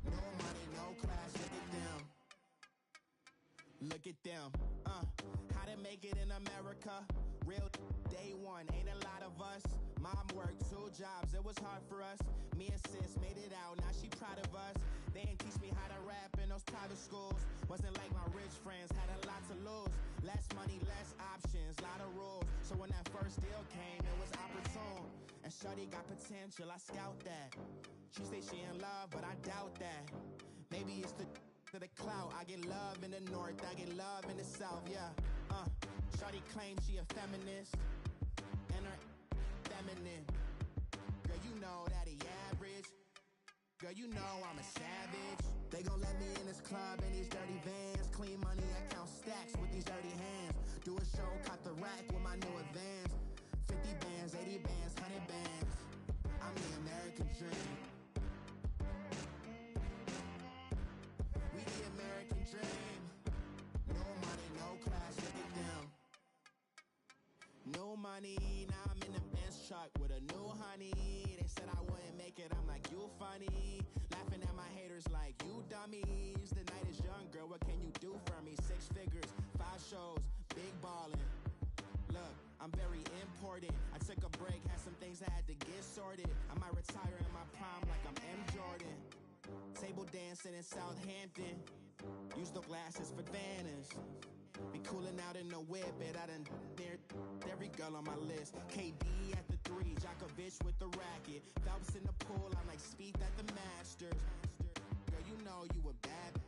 [SPEAKER 4] No money, no class, look at them. Look at them, how to make it in America. Real day one, ain't a lot of us. Mom worked 2 jobs, it was hard for us. Me and sis made it out, now she proud of us. They didn't teach me how to rap in those private schools. Wasn't like my rich friends, had a lot to lose. Less money, less options, lot of rules. So when that first deal came, it was opportune. And shorty got potential, I scout that. She say she in love, but I doubt that. Maybe it's the clout. I get love in the north, I get love in the south, yeah. Shorty claims she a feminist, and her feminine. Girl, you know that he average. Girl, you know I'm a savage. They gon' let me in this club in these dirty vans. Clean money, I count stacks with these dirty hands. Do a show, caught the rack with my new advance. 50 bands, 80 bands, 100 bands. I'm the American dream. We the American dream. No money, no class, look at them. No money, now I'm in the Benz truck with a new honey. They said I wouldn't make it, I'm like, you funny. Laughing at my haters like, you dummies. The night is young, girl, what can you do for me? 6 figures, 5 shows, big ballin'. Look, I'm very important. I took a break, had some things I had to get sorted. I might retire in my prime like I'm M. Jordan. Table dancing in Southampton. Use the glasses for Vannas. Be coolin' out in the whip, I done near every girl on my list. KD at the 3, Djokovic with the racket. Phelps in the pool, I'm like Spieth at the Masters. Girl, you know you a bad.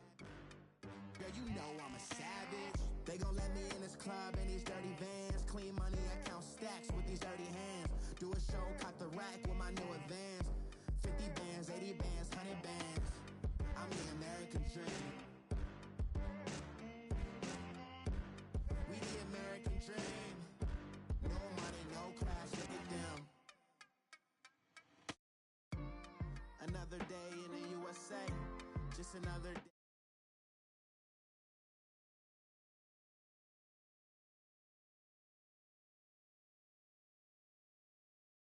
[SPEAKER 4] Girl, you know I'm a savage. They gon' let me in this club in these dirty vans. Clean money, I count stacks with these dirty hands. Do a show, caught the rack with my new advance. 50 bands, 80 bands, 100 bands. I'm the American dream. We the American dream. No money, no class, look at them. Another day in the USA. Just another day.